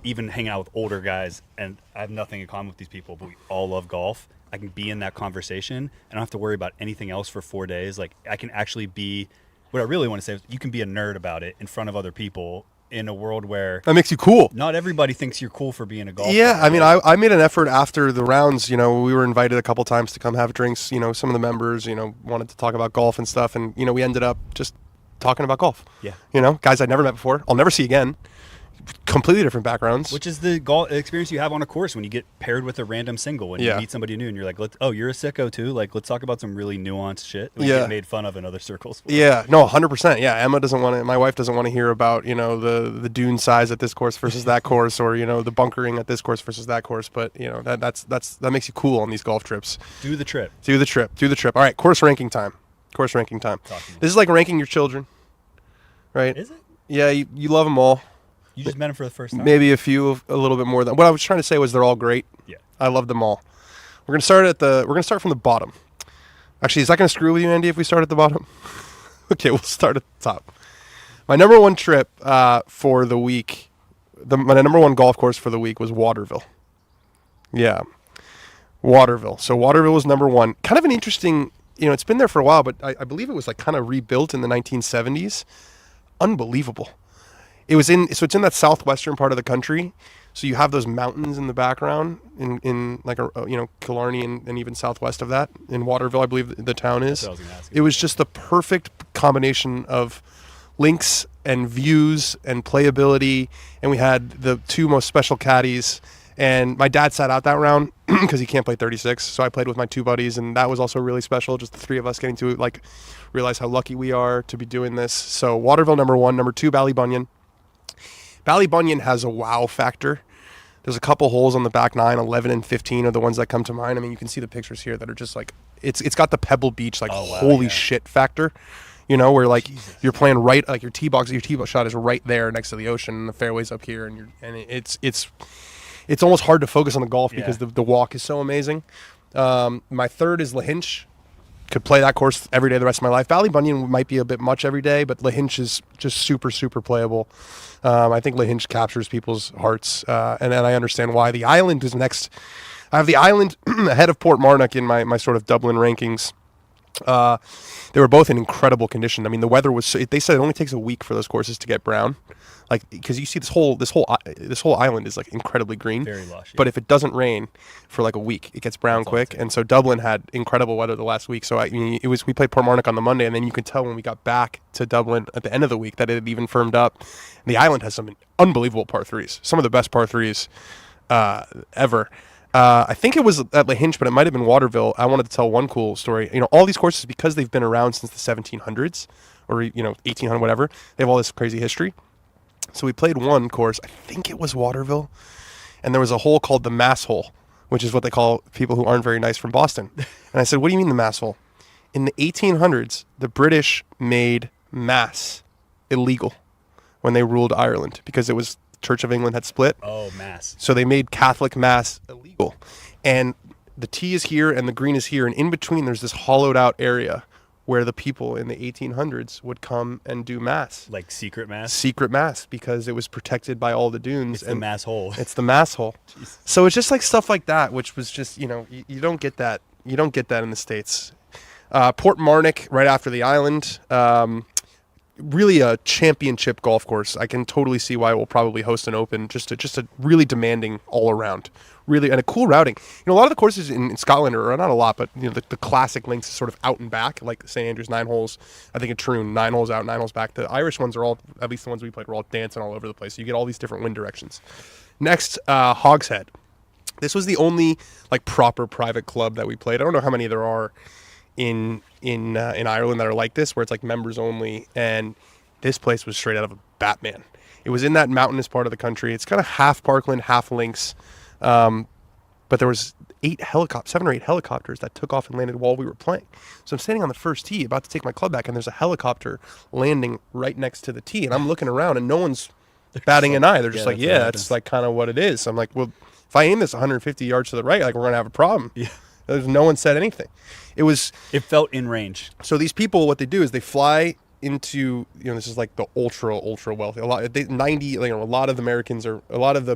Even hanging out with older guys, and I have nothing in common with these people, but we all love golf. I can be in that conversation. I don't have to worry about anything else for 4 days. Like, I can actually be... What I really want to say is you can be a nerd about it in front of other people in a world where... That makes you cool. Not everybody thinks you're cool for being a golfer. Yeah, I mean, I made an effort after the rounds. We were invited a couple times to come have drinks. Some of the members, wanted to talk about golf and stuff. And, we ended up just talking about golf. Yeah. Guys I'd never met before. I'll never see again. Completely different backgrounds. Which is the golf experience you have on a course when you get paired with a random single and you meet somebody new and you're like, you're a sicko too. Like, let's talk about some really nuanced shit we get made fun of in other circles. Yeah, no, 100%. Yeah, Emma doesn't want to. My wife doesn't want to hear about the dune size at this course versus that course, or the bunkering at this course versus that course. But that makes you cool on these golf trips. Do the trip. All right, course ranking time. This is like ranking your children, right? Is it? Yeah, you love them all. You just met them for the first time? Maybe a few, a little bit more than. What I was trying to say was they're all great. Yeah. I love them all. We're gonna start from the bottom. Actually, is that gonna screw with you, Andy, if we start at the bottom? Okay, we'll start at the top. My number one trip for the week, my number one golf course for the week was Waterville. Yeah, Waterville. So Waterville was number one. Kind of an interesting, it's been there for a while, but I believe it was like kind of rebuilt in the 1970s. Unbelievable. It's in that southwestern part of the country, so you have those mountains in the background in like Killarney and even southwest of that in Waterville, I believe the town is. It was just the perfect combination of links and views and playability, and we had the two most special caddies. And my dad sat out that round because he can't play 36, so I played with my two buddies, and that was also really special. Just the three of us getting to like realize how lucky we are to be doing this. So Waterville number one, number two Ballybunion. Ballybunion has a wow factor. There's a couple holes on the back nine, 11 and 15 are the ones that come to mind. I mean, you can see the pictures here that are just like, it's got the Pebble Beach, like, holy shit factor, where like Jesus. You're playing right, like your tee box shot is right there next to the ocean and the fairway's up here. And it's almost hard to focus on the golf because the walk is so amazing. My third is Lahinch. Could play that course every day the rest of my life. Ballybunion might be a bit much every day, but Lahinch is just super, super playable. I think Lahinch captures people's hearts, and I understand why. The Island is next. I have the Island ahead of Portmarnock in my sort of Dublin rankings. They were both in incredible condition. I mean, the weather was. They said it only takes a week for those courses to get brown, like because you see this whole island is like incredibly green. Very lush. Yeah. But if it doesn't rain for like a week, it gets brown quick. And so Dublin had incredible weather the last week. So we played Portmarnock on the Monday, and then you could tell when we got back to Dublin at the end of the week that it had even firmed up. And the island has some unbelievable par threes, some of the best par threes ever. I think it was at Lahinch, but it might have been Waterville. I wanted to tell one cool story. All these courses, because they've been around since the 1700s or 1800, whatever, they have all this crazy history. So we played one course, I think it was Waterville, and there was a hole called the Mass Hole, which is what they call people who aren't very nice from Boston. And I said, what do you mean the Mass Hole? In the 1800s, the British made Mass illegal when they ruled Ireland because it was Church of England had split. Oh, Mass. So they made Catholic Mass illegal. And the tee is here and the green is here. And in between, there's this hollowed out area where the people in the 1800s would come and do Mass. Like secret Mass? Secret Mass, because it was protected by all the dunes. It's the Mass Hole. It's the Mass Hole. Jesus. So it's just like stuff like that, which was just, you don't get that. You don't get that in the States. Portmarnock right after the island. really a championship golf course. I can totally see why we'll probably host an Open. Just a really demanding all around, really, and a cool routing. A lot of the courses in Scotland are not a lot, but the classic links is sort of out and back, like St Andrews 9 holes. I think at Troon 9 holes out, 9 holes back. The Irish ones are all, at least the ones we played, were all dancing all over the place. So you get all these different wind directions. Next, Hogshead. This was the only proper private club that we played. I don't know how many there are in Ireland that are like this, where it's members only, and this place was straight out of a Batman. It was in that mountainous part of the country. It's kind of half Parkland, half links, but there was 7 or 8 helicopters that took off and landed while we were playing. So I'm standing on the first tee about to take my club back, and there's a helicopter landing right next to the tee, and I'm looking around and no one's batting an eye. They're just that's kind of what it is. So I'm like, well, if I aim this 150 yards to the right, we're gonna have a problem. Yeah. There's no one said anything. It felt in range. So these people, what they do is they fly into, this is the ultra wealthy. A lot of the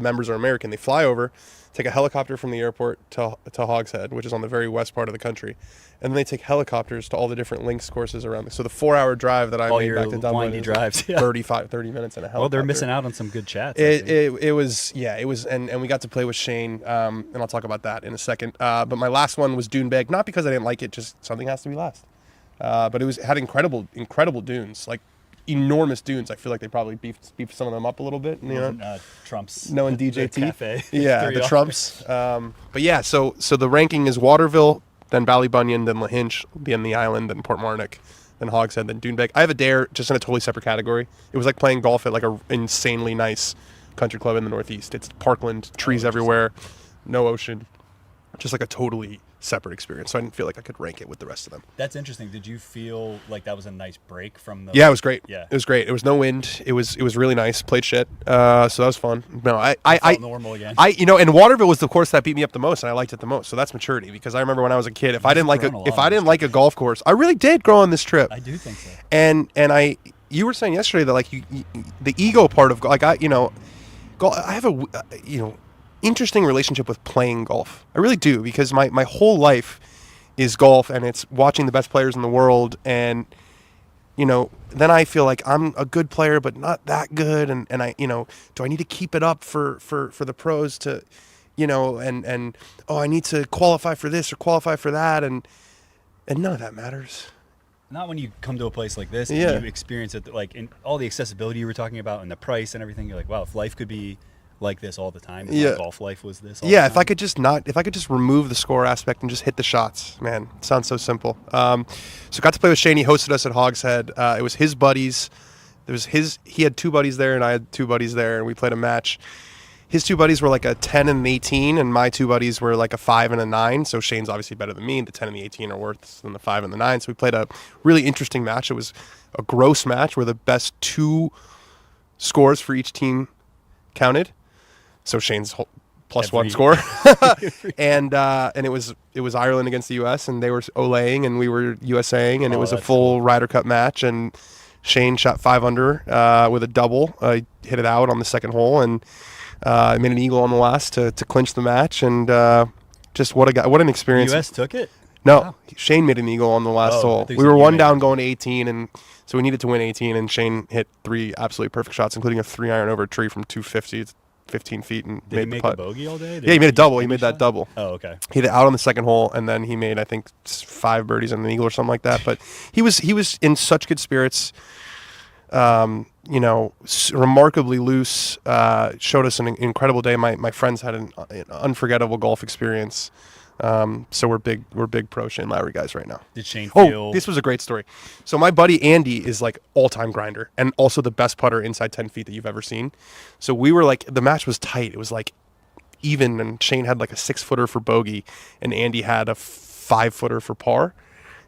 members are American. They fly over, take a helicopter from the airport to Hogshead, which is on the very west part of the country, and then they take helicopters to all the different links courses around. So the 4-hour drive that I made back to Dublin is drives, 30 minutes in a helicopter. Well, they're missing out on some good chats. It was, and we got to play with Shane, and I'll talk about that in a second. But my last one was Doonbeg, not because I didn't like it, just something has to be last. But it had incredible dunes, enormous dunes. I feel like they probably beefed some of them up a little bit. Trumps. Knowing DJT. Cafe. Yeah, the Trumps. But yeah, so the ranking is Waterville, then Ballybunion, then Lahinch, then the Island, then Portmarnock, then Hogshead, then Doonbeg. I have a dare just in a totally separate category. It was like playing golf at a insanely nice country club in the Northeast. It's Parkland, trees everywhere, no ocean, just a totally separate experience. So I didn't feel like I could rank it with the rest of them. That's interesting. Did you feel like that was a nice break from the... Yeah, it was great. Yeah. It was great. It was no wind. It was really nice. Played shit. So that was fun. No, I felt normal again. And Waterville was the course that beat me up the most, and I liked it the most. So that's maturity, because I remember when I was a kid, if I didn't like a golf course, I really did grow on this trip. I do think so. And you were saying yesterday that the ego part of golf, I have a interesting relationship with playing golf. I really do, because my whole life is golf, and it's watching the best players in the world, and then I feel like I'm a good player but not that good, and I do I need to keep it up for the pros to and I need to qualify for this or qualify for that, and none of that matters. Not when you come to a place like this and you experience it, in all the accessibility you were talking about and the price and everything. You're like, wow, if life could be like this all the time, if golf life was this all the time. If I could just remove the score aspect and just hit the shots, man, it sounds so simple. So got to play with Shane. He hosted us at Hogshead. It was his buddies. He had 2 buddies there, and I had 2 buddies there, and we played a match. His 2 buddies were a 10 and an 18, and my 2 buddies were a 5 and a 9. So Shane's obviously better than me. The 10 and the 18 are worse than the 5 and the 9. So we played a really interesting match. It was a gross match where the best 2 scores for each team counted. So Shane's +1 score, and it was Ireland against the U.S. and they were Olaying and we were USAing, and it was a full Ryder Cup match. And Shane shot 5 under with a double. Hit it out on the second hole and made an eagle on the last to clinch the match. And just what an experience! The U.S. took it. No, wow. Shane made an eagle on the last hole. We were 1 down going to 18, and so we needed to win 18. And Shane hit 3 absolutely perfect shots, including a 3-iron over a tree from 250. It's 15 feet, and did made he make the putt. A bogey all day? He made a double. He made that double. Oh, okay. He hit it out on the second hole, and then he made, I think, 5 birdies and an eagle or something like that. But he was in such good spirits. Remarkably loose. Showed us an incredible day. My friends had an unforgettable golf experience. So we're big pro Shane Lowry guys right now. Did Shane feel... this was a great story. So my buddy Andy is all-time grinder and also the best putter inside 10 feet that you've ever seen. So we were the match was tight. It was even, and Shane had a 6-footer for bogey and Andy had a 5-footer for par.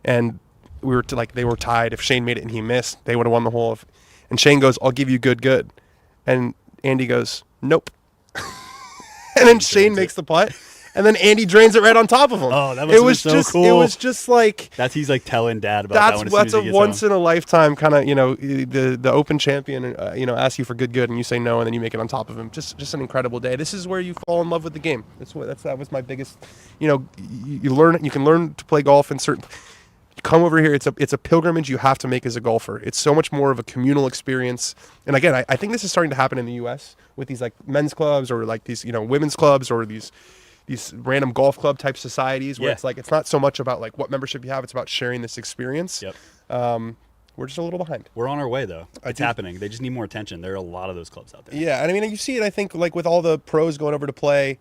And we were they were tied. If Shane made it and he missed, they would have won the hole. And Shane goes, "I'll give you good." And Andy goes, "Nope." And then Shane makes the putt. And then Andy drains it right on top of him. Oh, that was so cool. It was just he's telling Dad about that one. That's a once in a lifetime kind of, the Open champion, asks you for good, and you say no, and then you make it on top of him. Just an incredible day. This is where you fall in love with the game. That was my biggest. You can learn to play golf in certain. Come over here. It's a pilgrimage you have to make as a golfer. It's so much more of a communal experience. And again, I think this is starting to happen in the U.S. with these like men's clubs or like these women's clubs or these random golf club type societies where it's like it's not so much about like what membership you have. It's about sharing this experience. Yep. We're just a little behind. We're on our way though. It's happening. They just need more attention. There are a lot of those clubs out there. Yeah, and I mean you see it. I think like with all the pros going over to play.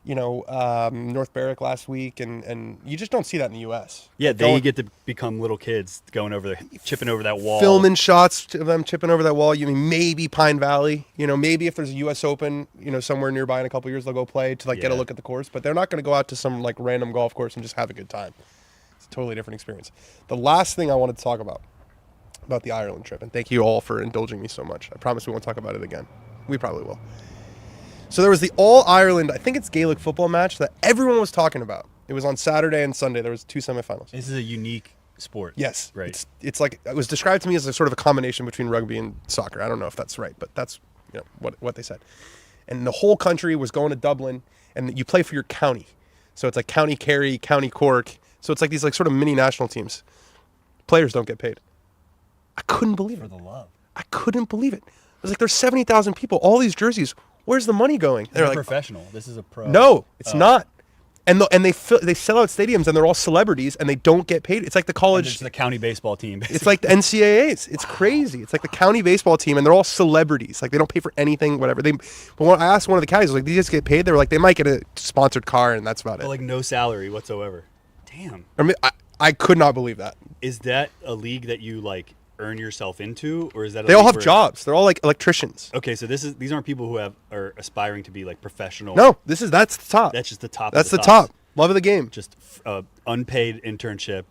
North Berwick last week, and you just don't see that in the U.S. Yeah, they get to become little kids going over there, chipping over that wall. Filming shots of them chipping over that wall. You mean maybe Pine Valley, maybe if there's a U.S. Open, somewhere nearby in a couple years they'll go play to like get a look at the course, but they're not going to go out to some like random golf course and just have a good time. It's a totally different experience. The last thing I wanted to talk about the Ireland trip, and thank you all for indulging me so much. I promise we won't talk about it again. We probably will. So there was the All-Ireland, I think it's Gaelic football match that everyone was talking about. It was on Saturday and Sunday. There was 2 semifinals. This is a unique sport. Yes. Right. It's like, it was described to me as a sort of a combination between rugby and soccer. I don't know if that's right, but that's what they said. And the whole country was going to Dublin, and you play for your county. So it's like County Kerry, County Cork. So it's like these like sort of mini national teams. Players don't get paid. I couldn't believe it. For the love. I couldn't believe it. It was like there's 70,000 people, all these jerseys. Where's the money going? They're like professional. This is a pro. No, it's not. And they sell out stadiums and they're all celebrities and they don't get paid. It's like the college. It's the county baseball team. Basically. It's like the NCAAs. It's crazy. It's like the county baseball team and they're all celebrities. Like they don't pay for anything, whatever. But when I asked one of the caddies, like, "Do you guys get paid?" They were like, "They might get a sponsored car and that's about it." Like no salary whatsoever. Damn. I mean, I could not believe that. Is that a league that you like earn yourself into, or is that they all have jobs? They're all like electricians. Okay, so these aren't people who are aspiring to be like professional. No, that's the top. That's just the top. That's the top. Love of the game. Just unpaid internship,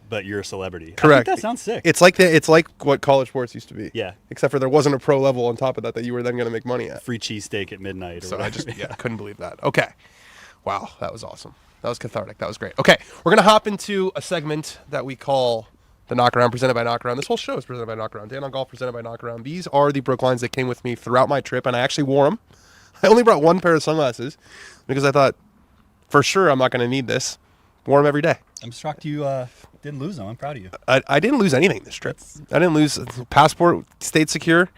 but you're a celebrity. Correct. I think that sounds sick. It's like what college sports used to be. Yeah. Except for there wasn't a pro level on top of that you were then going to make money at. Free cheesesteak at midnight. So I just couldn't believe that. Okay. Wow, that was awesome. That was cathartic. That was great. Okay, we're going to hop into a segment that we call the Knockaround, presented by Knockaround. This whole show is presented by Knockaround. Dan on Golf, presented by Knockaround. These are the Brooklines that came with me throughout my trip, and I actually wore them. I only brought 1 pair of sunglasses because I thought, for sure, I'm not going to need this. Wore them every day. I'm shocked you didn't lose them. I'm proud of you. I didn't lose anything this trip. I didn't lose passport, stayed secure.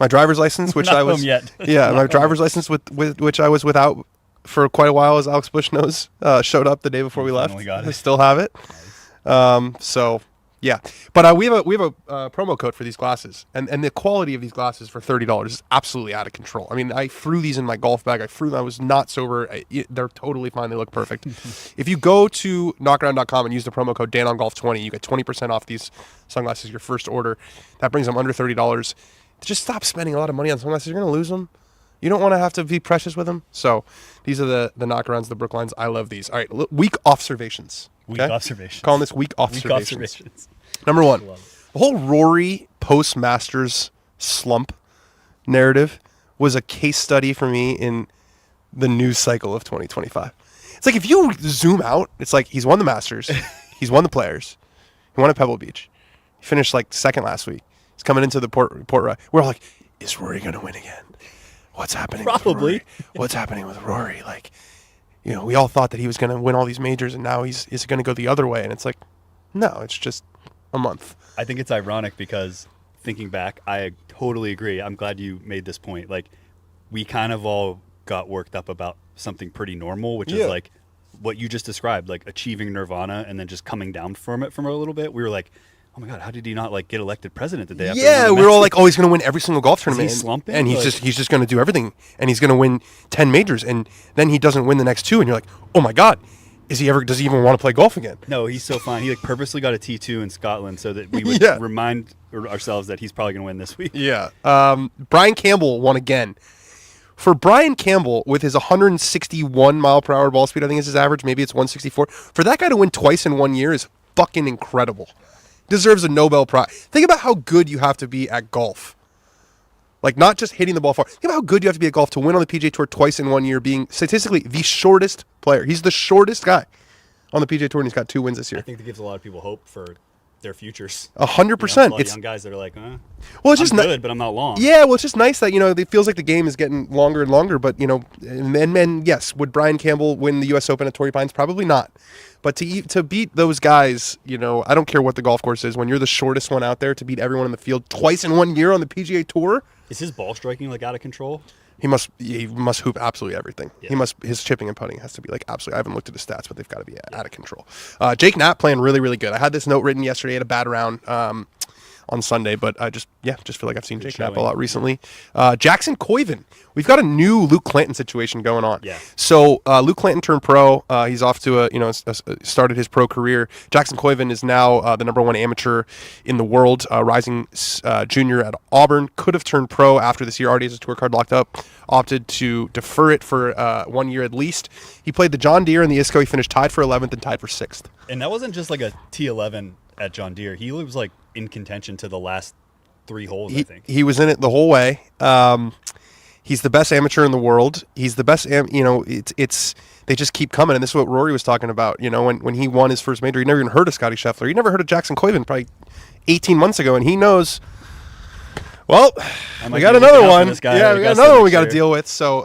My driver's license, which I was yet. Yeah, my driver's license with which I was without for quite a while, as Alex Bush knows, showed up the day before we left. Got it. I still have it. Nice. So. Yeah, but we have a promo code for these glasses, and the quality of these glasses for $30 is absolutely out of control. I mean, I threw these in my golf bag. I was not sober. They're totally fine. They look perfect. If you go to knockaround.com and use the promo code DanOnGolf20, you get 20% off these sunglasses, your first order. That brings them under $30. Just stop spending a lot of money on sunglasses. You're going to lose them. You don't want to have to be precious with them. So these are the Knockarounds, the Brooklines. I love these. All right, week observations. Week observations. Calling this week observations. Number 1, the whole Rory post-Masters slump narrative was a case study for me in the news cycle of 2025. It's like if you zoom out, it's like he's won the Masters, he's won the Players, he won at Pebble Beach, he finished like second last week. He's coming into the Portrush. We're all like, is Rory going to win again? What's happening? Probably. With Rory? What's happening with Rory? Like, we all thought that he was going to win all these majors, and now he's going to go the other way. And it's like, no, it's just a month. I think it's ironic because thinking back, I totally agree. I'm glad you made this point. Like, we kind of all got worked up about something pretty normal, which is like what you just described, like achieving nirvana and then just coming down from it for a little bit. We were like, oh my God, how did he not like get elected president the day after? Yeah, we were all like, oh, he's going to win every single golf tournament. Is he slumping? And he's just going to do everything, and he's going to win 10 majors, and then he doesn't win the next 2, and you're like, oh my God, does he even want to play golf again? No, he's so fine. He like purposely got a T2 in Scotland so that we would remind ourselves that he's probably going to win this week. Yeah. Brian Campbell won again. For Brian Campbell, with his 161 mile per hour ball speed, I think is his average. Maybe it's 164. For that guy to win twice in 1 year is fucking incredible. Deserves a Nobel Prize. Think about how good you have to be at golf. Like, not just hitting the ball far. Think about how good you have to be at golf to win on the PGA Tour twice in 1 year, being statistically the shortest player. He's the shortest guy on the PGA Tour, and he's got 2 wins this year. I think that gives a lot of people hope for their futures. 100%. It's young guys that are like, well, it's just good, but I'm not long. Yeah, well, it's just nice that it feels like the game is getting longer and longer. But and yes, would Brian Campbell win the U.S. Open at Torrey Pines? Probably not. But to beat those guys, I don't care what the golf course is. When you're the shortest one out there, to beat everyone in the field twice in 1 year on the PGA Tour. Is his ball striking like out of control? He must hoop absolutely everything. Yeah. His chipping and putting has to be like absolutely. I haven't looked at his stats, but they've got to be out of control. Jake Knapp playing really, really good. I had this note written yesterday. He had a bad round on Sunday, but I just feel like I've seen Jake Knapp a lot recently. Jackson Koiven. We've got a new Luke Clanton situation going on. Yeah. So Luke Clanton turned pro. He's off to started his pro career. Jackson Koiven is now the number one amateur in the world, rising junior at Auburn. Could have turned pro after this year. Already has his tour card locked up. Opted to defer it for 1 year at least. He played the John Deere and the ISCO. He finished tied for 11th and tied for 6th. And that wasn't just like a T11 at John Deere. He was like in contention to the last 3 holes, I think. He was in it the whole way. He's the best amateur in the world. He's the best, it's they just keep coming. And this is what Rory was talking about. When he won his first major, he never even heard of Scotty Scheffler. He never heard of Jackson Koiven probably 18 months ago. And he knows, well, we got another one. We got another one we got to deal with. So,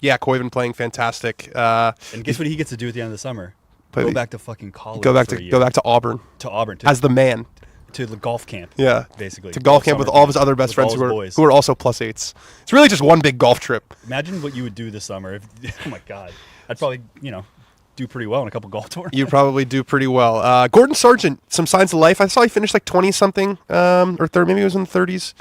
Koiven playing fantastic. And guess what he gets to do at the end of the summer? Go back to fucking college. Go back to Auburn. To Auburn. As the man. To the golf camp. Yeah. Basically. To golf camp with all of his other best friends who are also +8s. It's really just one big golf trip. Imagine what you would do this summer. Oh, my God. I'd probably, do pretty well in a couple golf tours. You'd probably do pretty well. Gordon Sargent, some signs of life. I saw he finished like 20-something or third. Maybe he was in the 30s.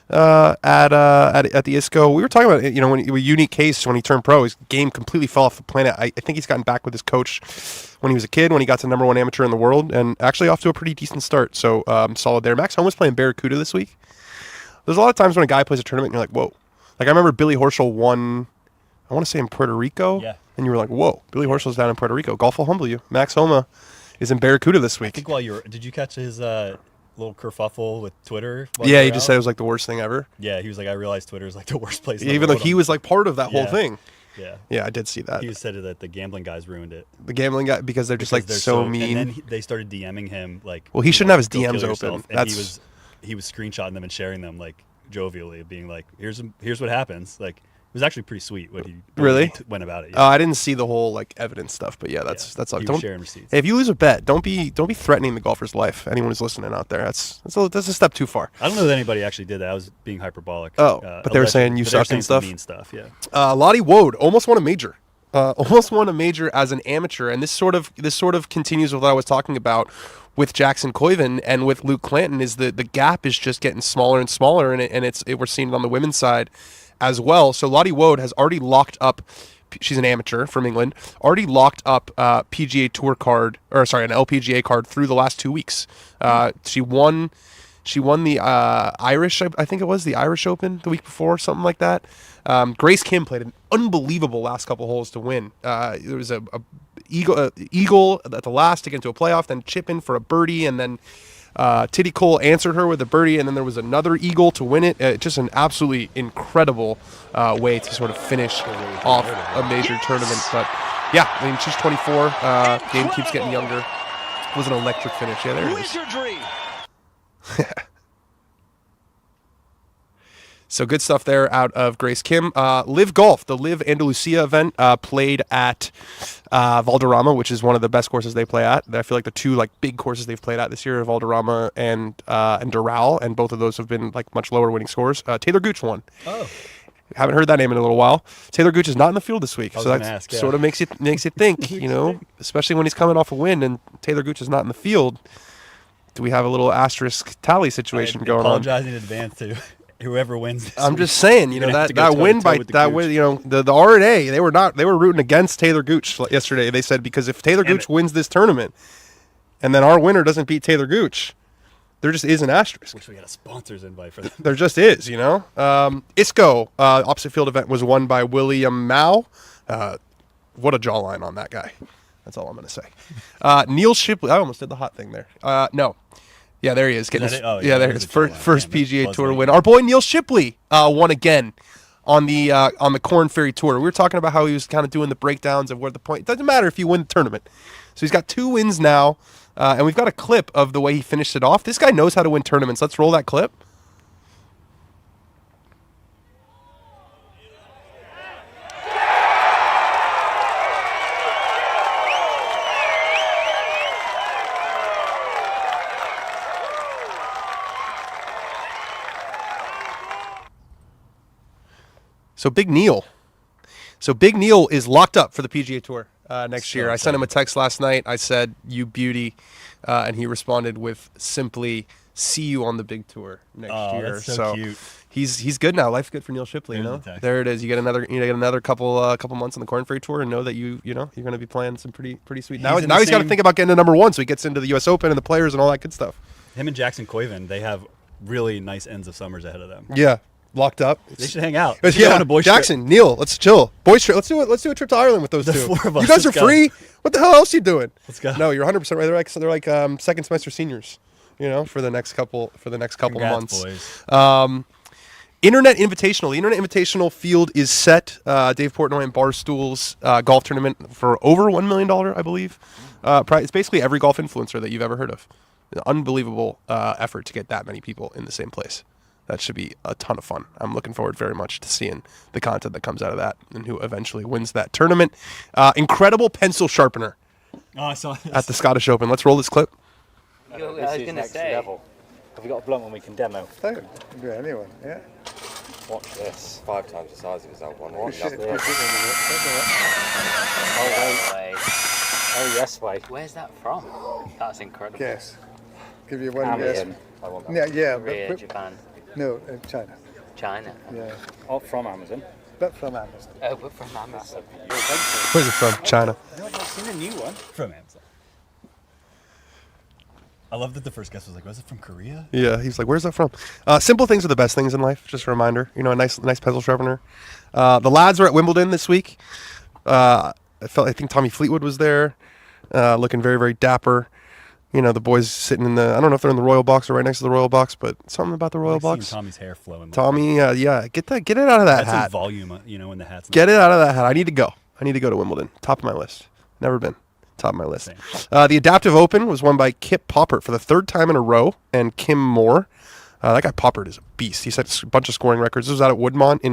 At the ISCO. We were talking about it, when a unique case when he turned pro, his game completely fell off the planet. I think he's gotten back with his coach when he was a kid, when he got to number one amateur in the world, and actually off to a pretty decent start. So solid there. Max Homa was playing Barracuda this week. There's a lot of times when a guy plays a tournament and you're like, whoa. Like I remember Billy Horschel won, I want to say in Puerto Rico. Yeah. And you were like, whoa, Billy Horschel's down in Puerto Rico. Golf will humble you. Max Homa is in Barracuda this week. I think did you catch his little kerfuffle with Twitter? Yeah, he just said it was like the worst thing ever. Yeah, he was like, I realized Twitter is like the worst place. Even though he was like part of that whole thing. Yeah. Yeah, I did see that. He said that the gambling guys ruined it. The gambling guy, because they're just so mean. And then they started DMing him like. Well, he shouldn't have his DMs open. And he was screenshotting them and sharing them like jovially, being like, "Here's what happens." Like it was actually pretty sweet what he really went about it. Yeah. I didn't see the whole like evidence stuff, but that's all. Don't sharing receipts. Hey, if you lose a bet, don't be threatening the golfer's life. Anyone who's listening out there, that's a step too far. I don't know that anybody actually did that. I was being hyperbolic. But they were saying you suck and stuff. Mean stuff. Yeah. Lottie Wode almost won a major. Almost won a major as an amateur, and this sort of continues with what I was talking about with Jackson Koiven and with Luke Clanton. Is the gap is just getting smaller and smaller, and we're seeing it on the women's side as well. So Lottie Wode has already locked up. She's an amateur from England. Already locked up PGA Tour card, an LPGA card through the last 2 weeks. She won the Irish, I think it was the Irish Open the week before, something like that. Grace Kim played an unbelievable last couple holes to win. There was a eagle at the last to get into a playoff, then chip in for a birdie, and then Titty Cole answered her with a birdie, and then there was another eagle to win it. Just an absolutely incredible way to sort of finish off a major tournament. But yeah, I mean, she's 24. Game keeps getting younger. It was an electric finish. Yeah, there it is. So good stuff there out of Grace Kim. Live Golf, the Live Andalusia event, played at Valderrama, which is one of the best courses they play at. I feel like the two big courses they've played at this year are Valderrama and Doral, and both of those have been much lower winning scores. Taylor Gooch won. Oh. Haven't heard that name in a little while. Taylor Gooch is not in the field this week, so that sort of makes you think, especially when he's coming off a win and Taylor Gooch is not in the field. Do we have a little asterisk tally situation going on? I apologize in advance to whoever wins this I'm week. just saying, that win by that way, the R&A, they were rooting against Taylor Gooch yesterday. They said because if Taylor Gooch wins this tournament and then our winner doesn't beat Taylor Gooch, there just is an asterisk. Wish we had a sponsors invite for that. There just is, ISCO opposite field event was won by William Mao. What a jawline on that guy. That's all I'm going to say. Neil Shipley. I almost did the hot thing there. No. Yeah, there he is. Getting there it is. First PGA Tour win. Our boy Neil Shipley won again on the Corn Ferry Tour. We were talking about how he was kind of doing the breakdowns of where the point. It doesn't matter if you win the tournament. So he's got 2 wins now. And we've got a clip of the way he finished it off. This guy knows how to win tournaments. Let's roll that clip. So Big Neil is locked up for the PGA Tour next year. I sent him a text last night. I said, "You beauty," and he responded with simply, "See you on the big tour next year." That's so cute. He's good now. Life's good for Neil Shipley. You know, there it is. You get another couple months on the Corn Ferry Tour, and know that you're going to be playing some pretty sweet. Now he's got to think about getting to number one, so he gets into the U.S. Open and the Players and all that good stuff. Him and Jackson Koiven, they have really nice ends of summers ahead of them. Yeah. Locked up. They should hang out. Yeah, Jackson, Neil, let's chill. Boys trip. Let's do a trip to Ireland with those two. Four of us. You guys are free. What the hell else are you doing? Let's go. No, you're 100% right. They're like second semester seniors, for the next couple months. Boys. Internet Invitational. The Internet Invitational field is set. Dave Portnoy and Barstool's golf tournament for over $1 million, I believe. It's basically every golf influencer that you've ever heard of. An unbelievable effort to get that many people in the same place. That should be a ton of fun. I'm looking forward very much to seeing the content that comes out of that and who eventually wins that tournament. Incredible pencil sharpener I saw this. at the Scottish Open. Let's roll this clip. I was going to say. Level. Have we got a blunt one we can demo? Oh, do anyone, yeah. Watch this. 5 times the size of his old one. Watch Shit, this. Oh, wait. Oh, yes, wait. Where's that from? That's incredible. Guess. Give you one guess. Amazon. I want that. Yeah, Korea, but Japan, no, China. China. Yeah, Oh, from Amazon. but from Amazon. Oh, we're from Amazon. Where's it from? China. I've seen a new one. From Amazon. I love that the first guess was like, was it from Korea? Yeah, he's like, where's that from? Simple things are the best things in life. Just a reminder. A nice pencil sharpener. The lads were at Wimbledon this week. I think Tommy Fleetwood was there, looking very, very dapper. The boys sitting in I don't know if they're in the royal box or right next to the royal box, but something about the royal box. Tommy's hair flowing. Tommy, yeah, get it out of that That's hat. some volume, in the hats. Get it out of that hat. I need to go to Wimbledon. Top of my list. Never been. Top of my list. The Adaptive Open was won by Kip Poppert for the third time in a row, and Kim Moore. That guy Poppert is a beast. He set a bunch of scoring records. This was out at Woodmont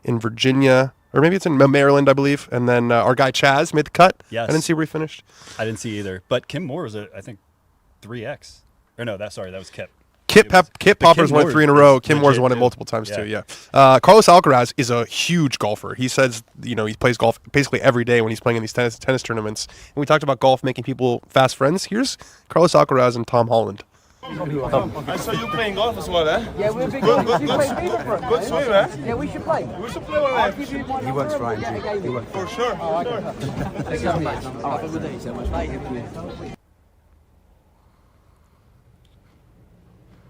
in Virginia. Or maybe it's in Maryland, I believe. And then our guy Chaz made the cut. Yes. I didn't see where he finished. I didn't see either. But Kim Moore was, I think, 3X. Or no, that was Kip. Kip Popper's won it 3 in a row. Kim Moore's won it multiple times too, yeah. Carlos Alcaraz is a huge golfer. He says, he plays golf basically every day when he's playing in these tennis tournaments. And we talked about golf making people fast friends. Here's Carlos Alcaraz and Tom Holland. I saw you playing golf as well, eh? Yeah, we're big Good Good swim, eh? Yeah, we should play. We should play one I'll night. give you one. He works for IMG. He works For sure.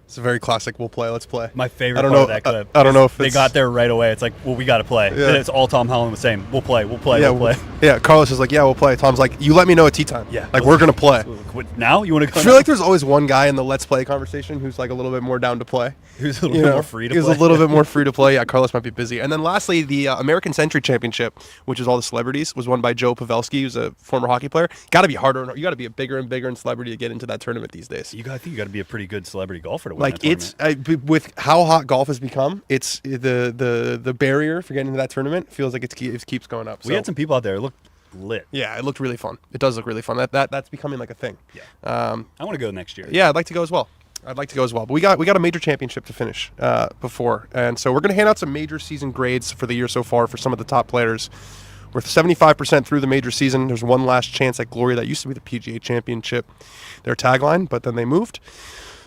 It's a very classic. We'll play. Let's play. My favorite I don't part know, of that clip. I don't know if they got there right away. It's like, well, we got to play. Yeah. And it's all Tom Holland was saying. We'll play. Yeah, Carlos is like, yeah, we'll play. Tom's like, you let me know at tea time. Yeah. Like, we're going to play. Now? You want to go I feel like there's always one guy in the let's play conversation who's like a little bit more down to play. Who's a little bit more free to play. He's a little bit more free to play. Yeah, Carlos might be busy. And then lastly, the American Century Championship, which is all the celebrities, was won by Joe Pavelski, who's a former hockey player. Got to be harder. You got to be a bigger and bigger celebrity to get into that tournament these days. I think you got to be a pretty good celebrity golfer to win Like, that tournament. with how hot golf has become, it's the barrier for getting into that tournament feels like it keeps going up. We had some people out there. It looked lit. Yeah, it looked really fun. It does look really fun. That's becoming like a thing. Yeah. I want to go next year. Yeah, I'd like to go as well. But we got a major championship to finish before, and so we're going to hand out some major season grades for the year so far for some of the top players. We're 75% through the major season. There's one last chance at glory. That used to be the PGA Championship, their tagline, but then they moved.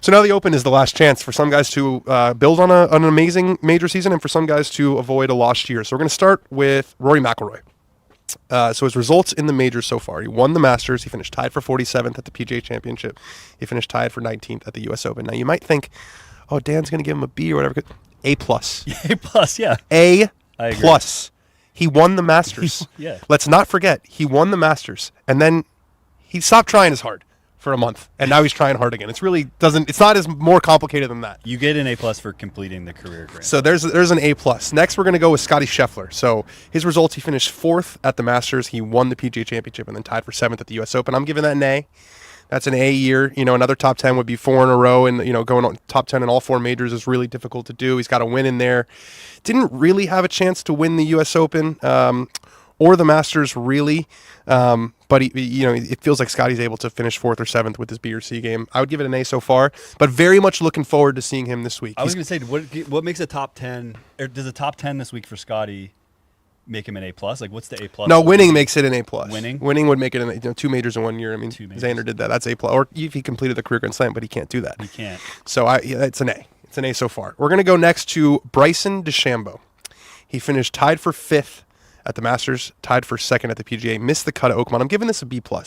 So now the Open is the last chance for some guys to build on an amazing major season and for some guys to avoid a lost year. So we're going to start with Rory McIlroy. So his results in the majors so far: he won the Masters. He finished tied for 47th at the PGA Championship. He finished tied for 19th at the U.S. Open. Now you might think, oh, Dan's going to give him a B or whatever. A+. A+, yeah. A+. He won the Masters. Yeah. Let's not forget, he won the Masters, and then he stopped trying as hard for a month, and now he's trying hard again. It's not as more complicated than that. You get an A+ for completing the career grade. So there's an A+. Next, we're going to go with Scotty Scheffler. So his results: he finished 4th at the Masters, he won the PGA Championship, and then tied for 7th at the U.S. Open. I'm giving that an A. That's an A year. Another top 10 would be 4 in a row, and going on top 10 in all 4 majors is really difficult to do. He's got a win in there. Didn't really have a chance to win the U.S. Open or the Masters, really. But it feels like Scotty's able to finish 4th or 7th with his B or C game. I would give it an A so far, but very much looking forward to seeing him this week. I was going to say, what makes a top 10? Or does a top 10 this week for Scotty make him an A plus? Like, what's the A plus? No, winning makes it an A plus. Winning would make it an 2 majors in 1 year. I mean, Xander did that. That's A plus. Or if he completed the career Grand Slam, but he can't do that. He can't. So it's an A. It's an A so far. We're going to go next to Bryson DeChambeau. He finished tied for 5th at the Masters, tied for 2nd at the PGA, missed the cut at Oakmont. I'm giving this a B+. I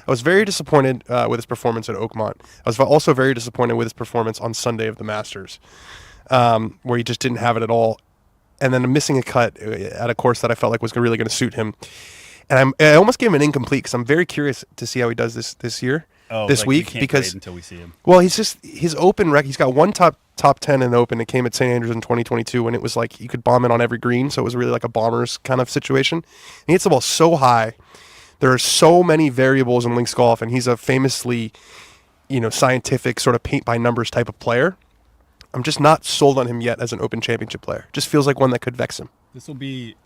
was very disappointed with his performance at Oakmont. I was also very disappointed with his performance on Sunday of the Masters, where he just didn't have it at all. And then missing a cut at a course that I felt like was really going to suit him. And I almost gave him an incomplete because I'm very curious to see how he does this year, this week. Because until we see him. Well, his Open record. He's got one top 10 in the Open. It came at St. Andrews in 2022 when it was like you could bomb it on every green. So it was really like a bomber's kind of situation. And he hits the ball so high. There are so many variables in links golf, and he's a famously, scientific sort of paint by numbers type of player. I'm just not sold on him yet as an Open Championship player. Just feels like one that could vex him. This will be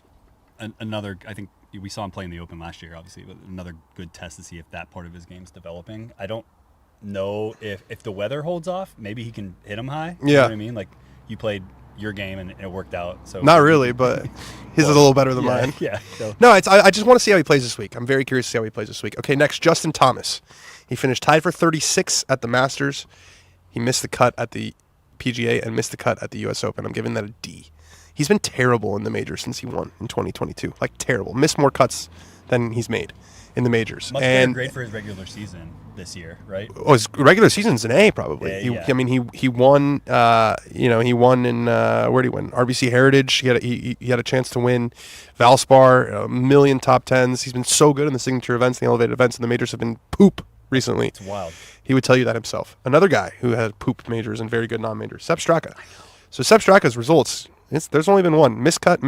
another. I think we saw him play in the Open last year, obviously, but another good test to see if that part of his game is developing. I don't know if the weather holds off, maybe he can hit him high. You know what I mean? Like, you played your game and it worked out. So not really, but his is a little better than mine. Yeah. So. No, I just want to see how he plays this week. I'm very curious to see how he plays this week. Okay, next, Justin Thomas. He finished tied for 36 at the Masters. He missed the cut at the PGA and missed the cut at the U.S. Open. I'm giving that a D. He's been terrible in the majors since he won in 2022. Like, terrible. Missed more cuts than he's made in the majors. Much better grade for his regular season this year, right? Oh, his regular season's an A probably. I mean, he won. He won in where did he win? RBC Heritage. He had a chance to win Valspar. A million top 10s. He's been so good in the signature events, the elevated events, and the majors have been poop recently. It's wild. He would tell you that himself. Another guy who had poop majors and very good non-majors, Sepp Straka. So Sepp Straka's results, there's only been one. Miscut.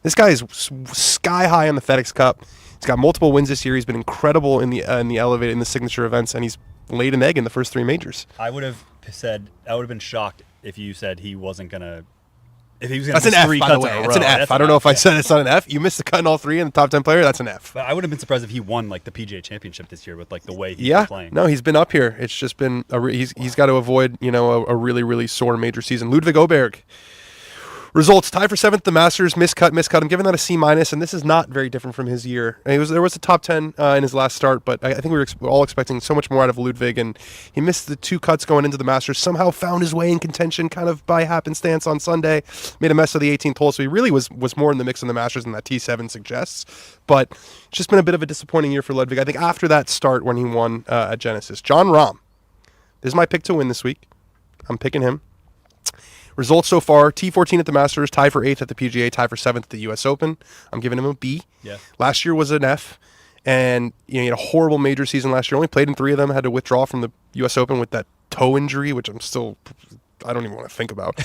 This guy is sky high on the FedEx Cup. He's got multiple wins this year. He's been incredible in the elevated, in the signature events, and he's laid an egg in the first 3 majors. I would have been shocked if you said he wasn't going to. If he was that's an F, by the way. That's an F. I don't know if I said it's not an F. You missed the cut in all 3 in the top 10 player. That's an F. But I would have been surprised if he won like the PGA Championship this year with like the way he's been playing. No, he's been up here. It's just been he's got to avoid a really really sore major season. Ludwig Oberg. Results: tied for 7th at the Masters, miscut. I'm giving that a C-, and this is not very different from his year. There was a top 10 in his last start, but I think we were all expecting so much more out of Ludwig, and he missed the 2 cuts going into the Masters. Somehow found his way in contention, kind of by happenstance on Sunday. Made a mess of the 18th hole, so he really was more in the mix in the Masters than that T7 suggests. But it's just been a bit of a disappointing year for Ludwig. I think after that start when he won at Genesis, Jon Rahm. This is my pick to win this week. I'm picking him. Results so far: T14 at the Masters, tied for 8th at the PGA, tied for 7th at the U.S. Open. I'm giving him a B. Yeah. Last year was an F, and he had a horrible major season last year. Only played in 3 of them. Had to withdraw from the U.S. Open with that toe injury, which I don't even want to think about.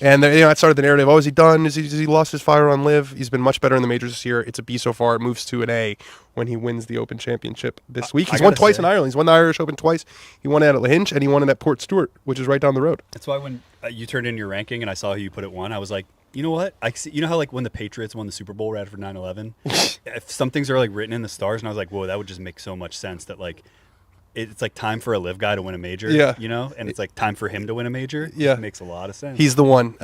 And that started the narrative. Oh, is he done? Has he lost his fire on Live? He's been much better in the majors this year. It's a B so far. It moves to an A when he wins the Open Championship this week. He's won twice in Ireland. He's won the Irish Open twice. He won it at Lahinch, and he won it at Port Stewart, which is right down the road. That's why when you turned in your ranking and I saw who you put at 1, I was like, you know what? You know how like when the Patriots won the Super Bowl right after 9/11, if some things are like written in the stars, and I was like, whoa, that would just make so much sense that like. It's like time for a Live guy to win a major, and it's like time for him to win a major. Yeah. It makes a lot of sense. He's the one.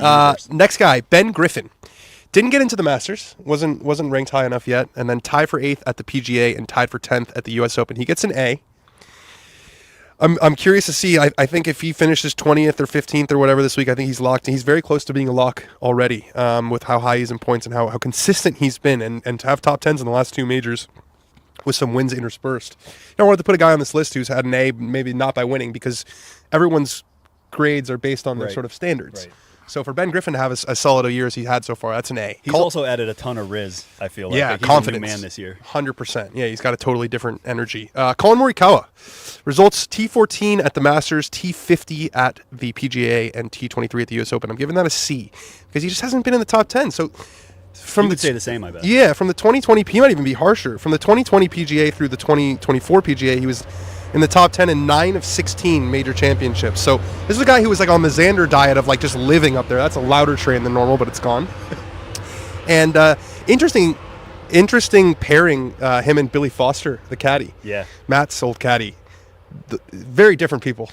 Next guy, Ben Griffin. Didn't get into the Masters. Wasn't ranked high enough yet. And then tied for 8th at the PGA and tied for 10th at the U.S. Open. He gets an A. I'm curious to see. I think if he finishes 20th or 15th or whatever this week, I think he's locked. He's very close to being a lock already with how high he's in points and how consistent he's been. And to have top 10s in the last 2 majors with some wins interspersed. I wanted to put a guy on this list who's had an A, maybe not by winning, because everyone's grades are based on their sort of standards. Right. So for Ben Griffin to have as solid a year as he had so far, that's an A. He's also added a ton of Riz, I feel like. Yeah, he's confidence. A new man this year. 100%. Yeah, he's got a totally different energy. Colin Morikawa. Results: T14 at the Masters, T50 at the PGA, and T23 at the U.S. Open. I'm giving that a C because he just hasn't been in the top 10. So From say the same, I bet. Yeah, from the 2020, he might even be harsher. From the 2020 PGA through the 2024 PGA, he was in the top 10 in 9 of 16 major championships. So this is a guy who was like on the Xander diet of like just living up there. That's a louder train than normal, but it's gone. And interesting pairing, him and Billy Foster, the caddy. Yeah. Matt's old caddy. Very different people.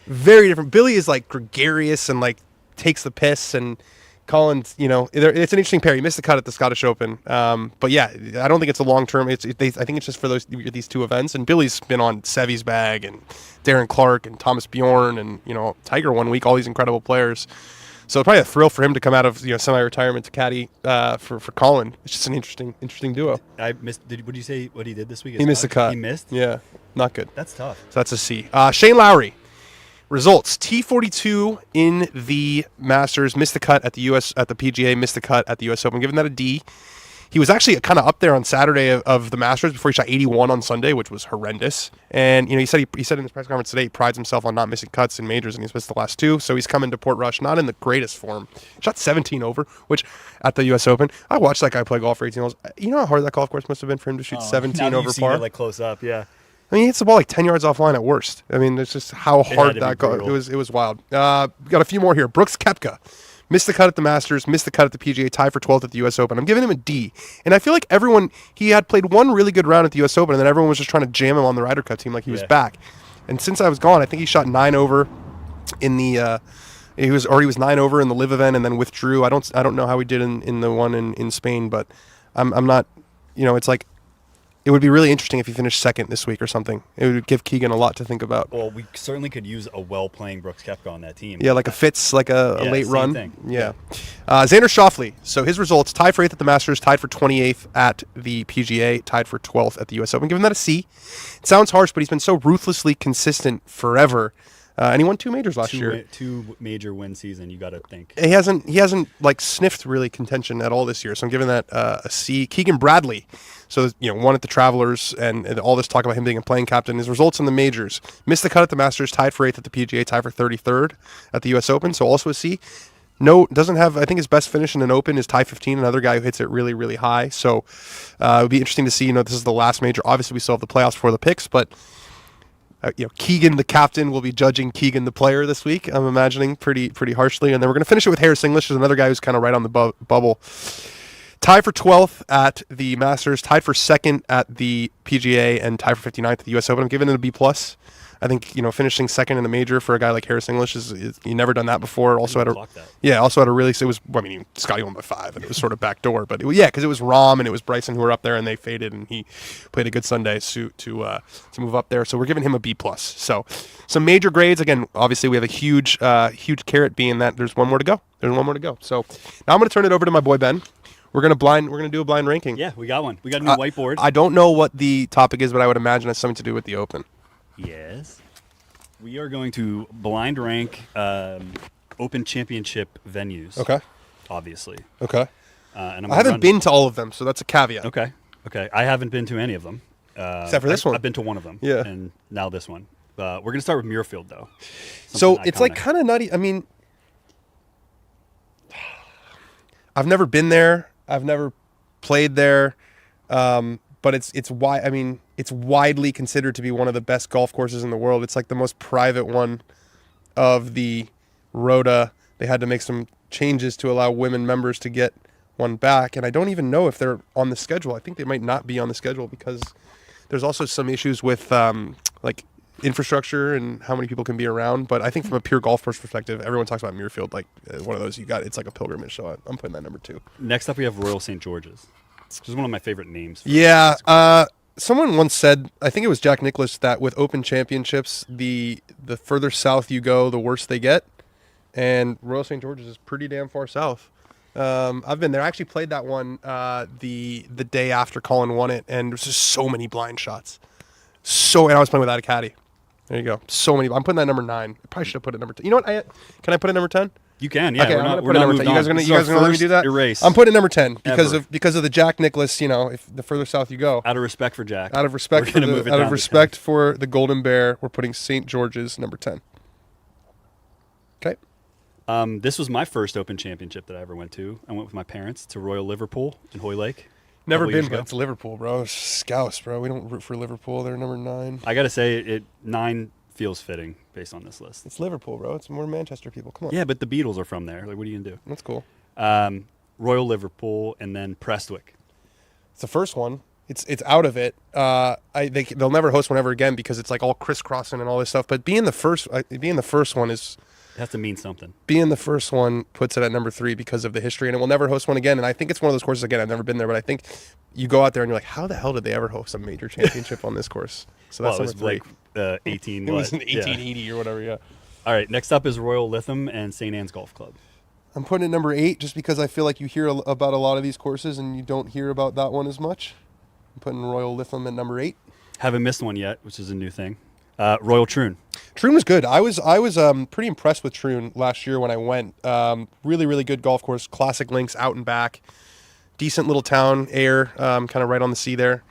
Very different. Billy is like gregarious and like takes the piss, and Colin's, it's an interesting pair. He missed the cut at the Scottish Open. But yeah, I don't think it's a long term. I think it's just for these two events. And Billy's been on Sevy's bag and Darren Clark and Thomas Bjorn and, Tiger 1 week, all these incredible players. So probably a thrill for him to come out of semi-retirement to caddy for Colin. It's just an interesting duo. I missed. Would you say what he did this week? He missed the cut. He missed. Yeah, not good. That's tough. So that's a C. Shane Lowry. Results: T42 in the Masters, missed the cut at the PGA, missed the cut at the US Open. Giving that a D. He was actually kind of up there on Saturday of the Masters before he shot 81 on Sunday, which was horrendous. And he said in his press conference today he prides himself on not missing cuts in majors, and he's missed the last two. So he's coming to Portrush not in the greatest form. Shot 17 over, which at the US Open, I watched that guy play golf for 18 holes. You know how hard that golf course must have been for him to shoot 17 over par. Like close up, yeah. I mean, he hits the ball like 10 yards offline at worst. I mean, it's just how hard that got. It was wild. We got a few more here. Brooks Koepka. Missed the cut at the Masters, missed the cut at the PGA, tied for 12th at the US Open. I'm giving him a D. And I feel like he had played one really good round at the US Open, and then everyone was just trying to jam him on the Ryder Cup team like he was back. And since I was gone, I think he shot 9 over in the he was 9 over in the live event and then withdrew. I don't know how he did in the one in Spain, but I'm not, it's like, it would be really interesting if he finished second this week or something. It would give Keegan a lot to think about. Well, we certainly could use a well-playing Brooks Koepka on that team. Yeah, like a Fitz, like a late run. Thing. Yeah. Xander Schauffele. So his results: tied for 8th at the Masters, tied for 28th at the PGA, tied for 12th at the US Open. Giving that a C. It sounds harsh, but he's been so ruthlessly consistent forever. And he won 2 majors last year. 2 major win season, you got to think. He hasn't like sniffed really contention at all this year. So I'm giving that a C. Keegan Bradley. So, won at the Travelers and all this talk about him being a playing captain. His results in the majors: missed the cut at the Masters, tied for 8th at the PGA, tied for 33rd at the US Open. So also a C. No, doesn't have, I think his best finish in an Open is tie 15, another guy who hits it really, really high. So it would be interesting to see, this is the last major. Obviously, we still have the playoffs before the picks, but Keegan, the captain, will be judging Keegan, the player, this week. I'm imagining pretty harshly. And then we're going to finish it with Harris English, who's another guy who's kind of right on the bubble. Tied for 12th at the Masters, tied for 2nd at the PGA, and tied for 59th at the US Open. I'm giving it a B+. I think, finishing second in a major for a guy like Harris English is you never done that before. Also had a really, Scotty won by 5, and it was sort of backdoor, but because it was Rahm and it was Bryson who were up there, and they faded, and he played a good Sunday to move up there. So we're giving him a B+. So some major grades. Again, obviously we have a huge carrot being that there's one more to go. So now I'm going to turn it over to my boy Ben. We're gonna do a blind ranking. Yeah, we got one. We got a new whiteboard. I don't know what the topic is, but I would imagine it's something to do with the Open. Yes. We are going to blind rank Open Championship venues. Okay. Obviously. Okay. And I haven't been to all of them, so that's a caveat. Okay. I haven't been to any of them. Except for this one. I've been to one of them. Yeah. And now this one. We're going to start with Muirfield, though. So it's like kind of nutty. I mean, I've never been there. I've never played there. But it's widely considered to be one of the best golf courses in the world. It's like the most private one of the Rota. They had to make some changes to allow women members to get one back, and I don't even know if they're on the schedule. I think they might not be on the schedule because there's also some issues with like infrastructure and how many people can be around. But I think from a pure golf course perspective, everyone talks about Muirfield like one of those it's like a pilgrimage. So I'm putting that number 2. Next up, we have Royal St. George's. Which is one of my favorite names. Yeah. Someone once said, I think it was Jack Nicklaus, that with Open Championships, the further south you go, the worse they get. And Royal St. George's is pretty damn far south. I've been there. I actually played that one the day after Colin won it, and there's just so many blind shots. And I was playing without a caddy. There you go. So many. I'm putting that number 9. I probably should have put it number 10. You know what? Can I put it number 10? You can, yeah. Okay, I'm gonna put it number 10. You guys gonna let me do that? Erase. I'm putting number 10 because of the Jack Nicklaus. If the further south you go. Out of respect for Jack. Out of respect for the Golden Bear, we're putting St. George's number 10. Okay. This was my first Open Championship that I ever went to. I went with my parents to Royal Liverpool in Hoylake. Never been, but it's Liverpool, bro. It's Scouse, bro. We don't root for Liverpool. They're number 9. I got to say, 9 feels fitting based on this list. It's Liverpool, bro. It's more Manchester people. Come on. Yeah, but the Beatles are from there. Like, what are you going to do? That's cool. Royal Liverpool and then Prestwick. It's the first one. It's out of it. They'll never host one ever again because it's like all crisscrossing and all this stuff. But being the first one is... It has to mean something. Being the first one puts it at number 3 because of the history, and it will never host one again. And I think it's one of those courses, again, I've never been there, but I think you go out there and you're like, how the hell did they ever host a major championship on this course? So that's number 3. Like 18. It was in 1880 or whatever, yeah. All right, next up is Royal Lytham and St. Anne's Golf Club. I'm putting it number 8 just because I feel like you hear about a lot of these courses and you don't hear about that one as much. I'm putting Royal Lytham at number 8. Haven't missed one yet, which is a new thing. Royal Troon. Troon was good. I was pretty impressed with Troon last year when I went. Really, really good golf course. Classic links out and back. Decent little town air, kind of right on the sea there.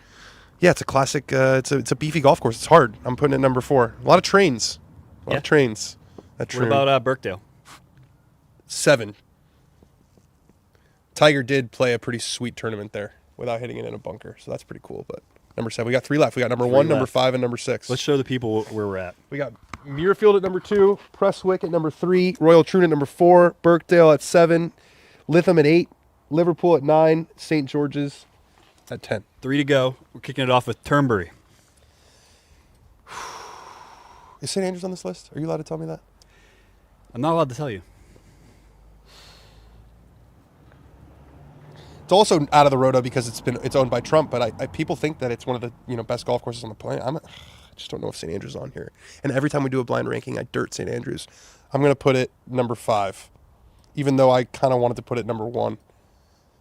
Yeah, it's a classic. It's a beefy golf course. It's hard. I'm putting it number 4. A lot of trains. A lot of trains. At Troon. What about Birkdale? 7. Tiger did play a pretty sweet tournament there without hitting it in a bunker, so that's pretty cool. But number 7, we got 3 left. We got number 1, number 5, and number 6. Let's show the people where we're at. We got Muirfield at number 2, Prestwick at number 3, Royal Troon at number 4, Birkdale at 7, Lytham at 8, Liverpool at 9, St. George's at 10. 3 to go. We're kicking it off with Turnberry. Is St. Andrews on this list? Are you allowed to tell me that? I'm not allowed to tell you. It's also out of the roto because it's owned by Trump, but people think that it's one of the best golf courses on the planet. I just don't know if St. Andrews is on here. And every time we do a blind ranking, I dirt St. Andrews. I'm going to put it number 5, even though I kind of wanted to put it number 1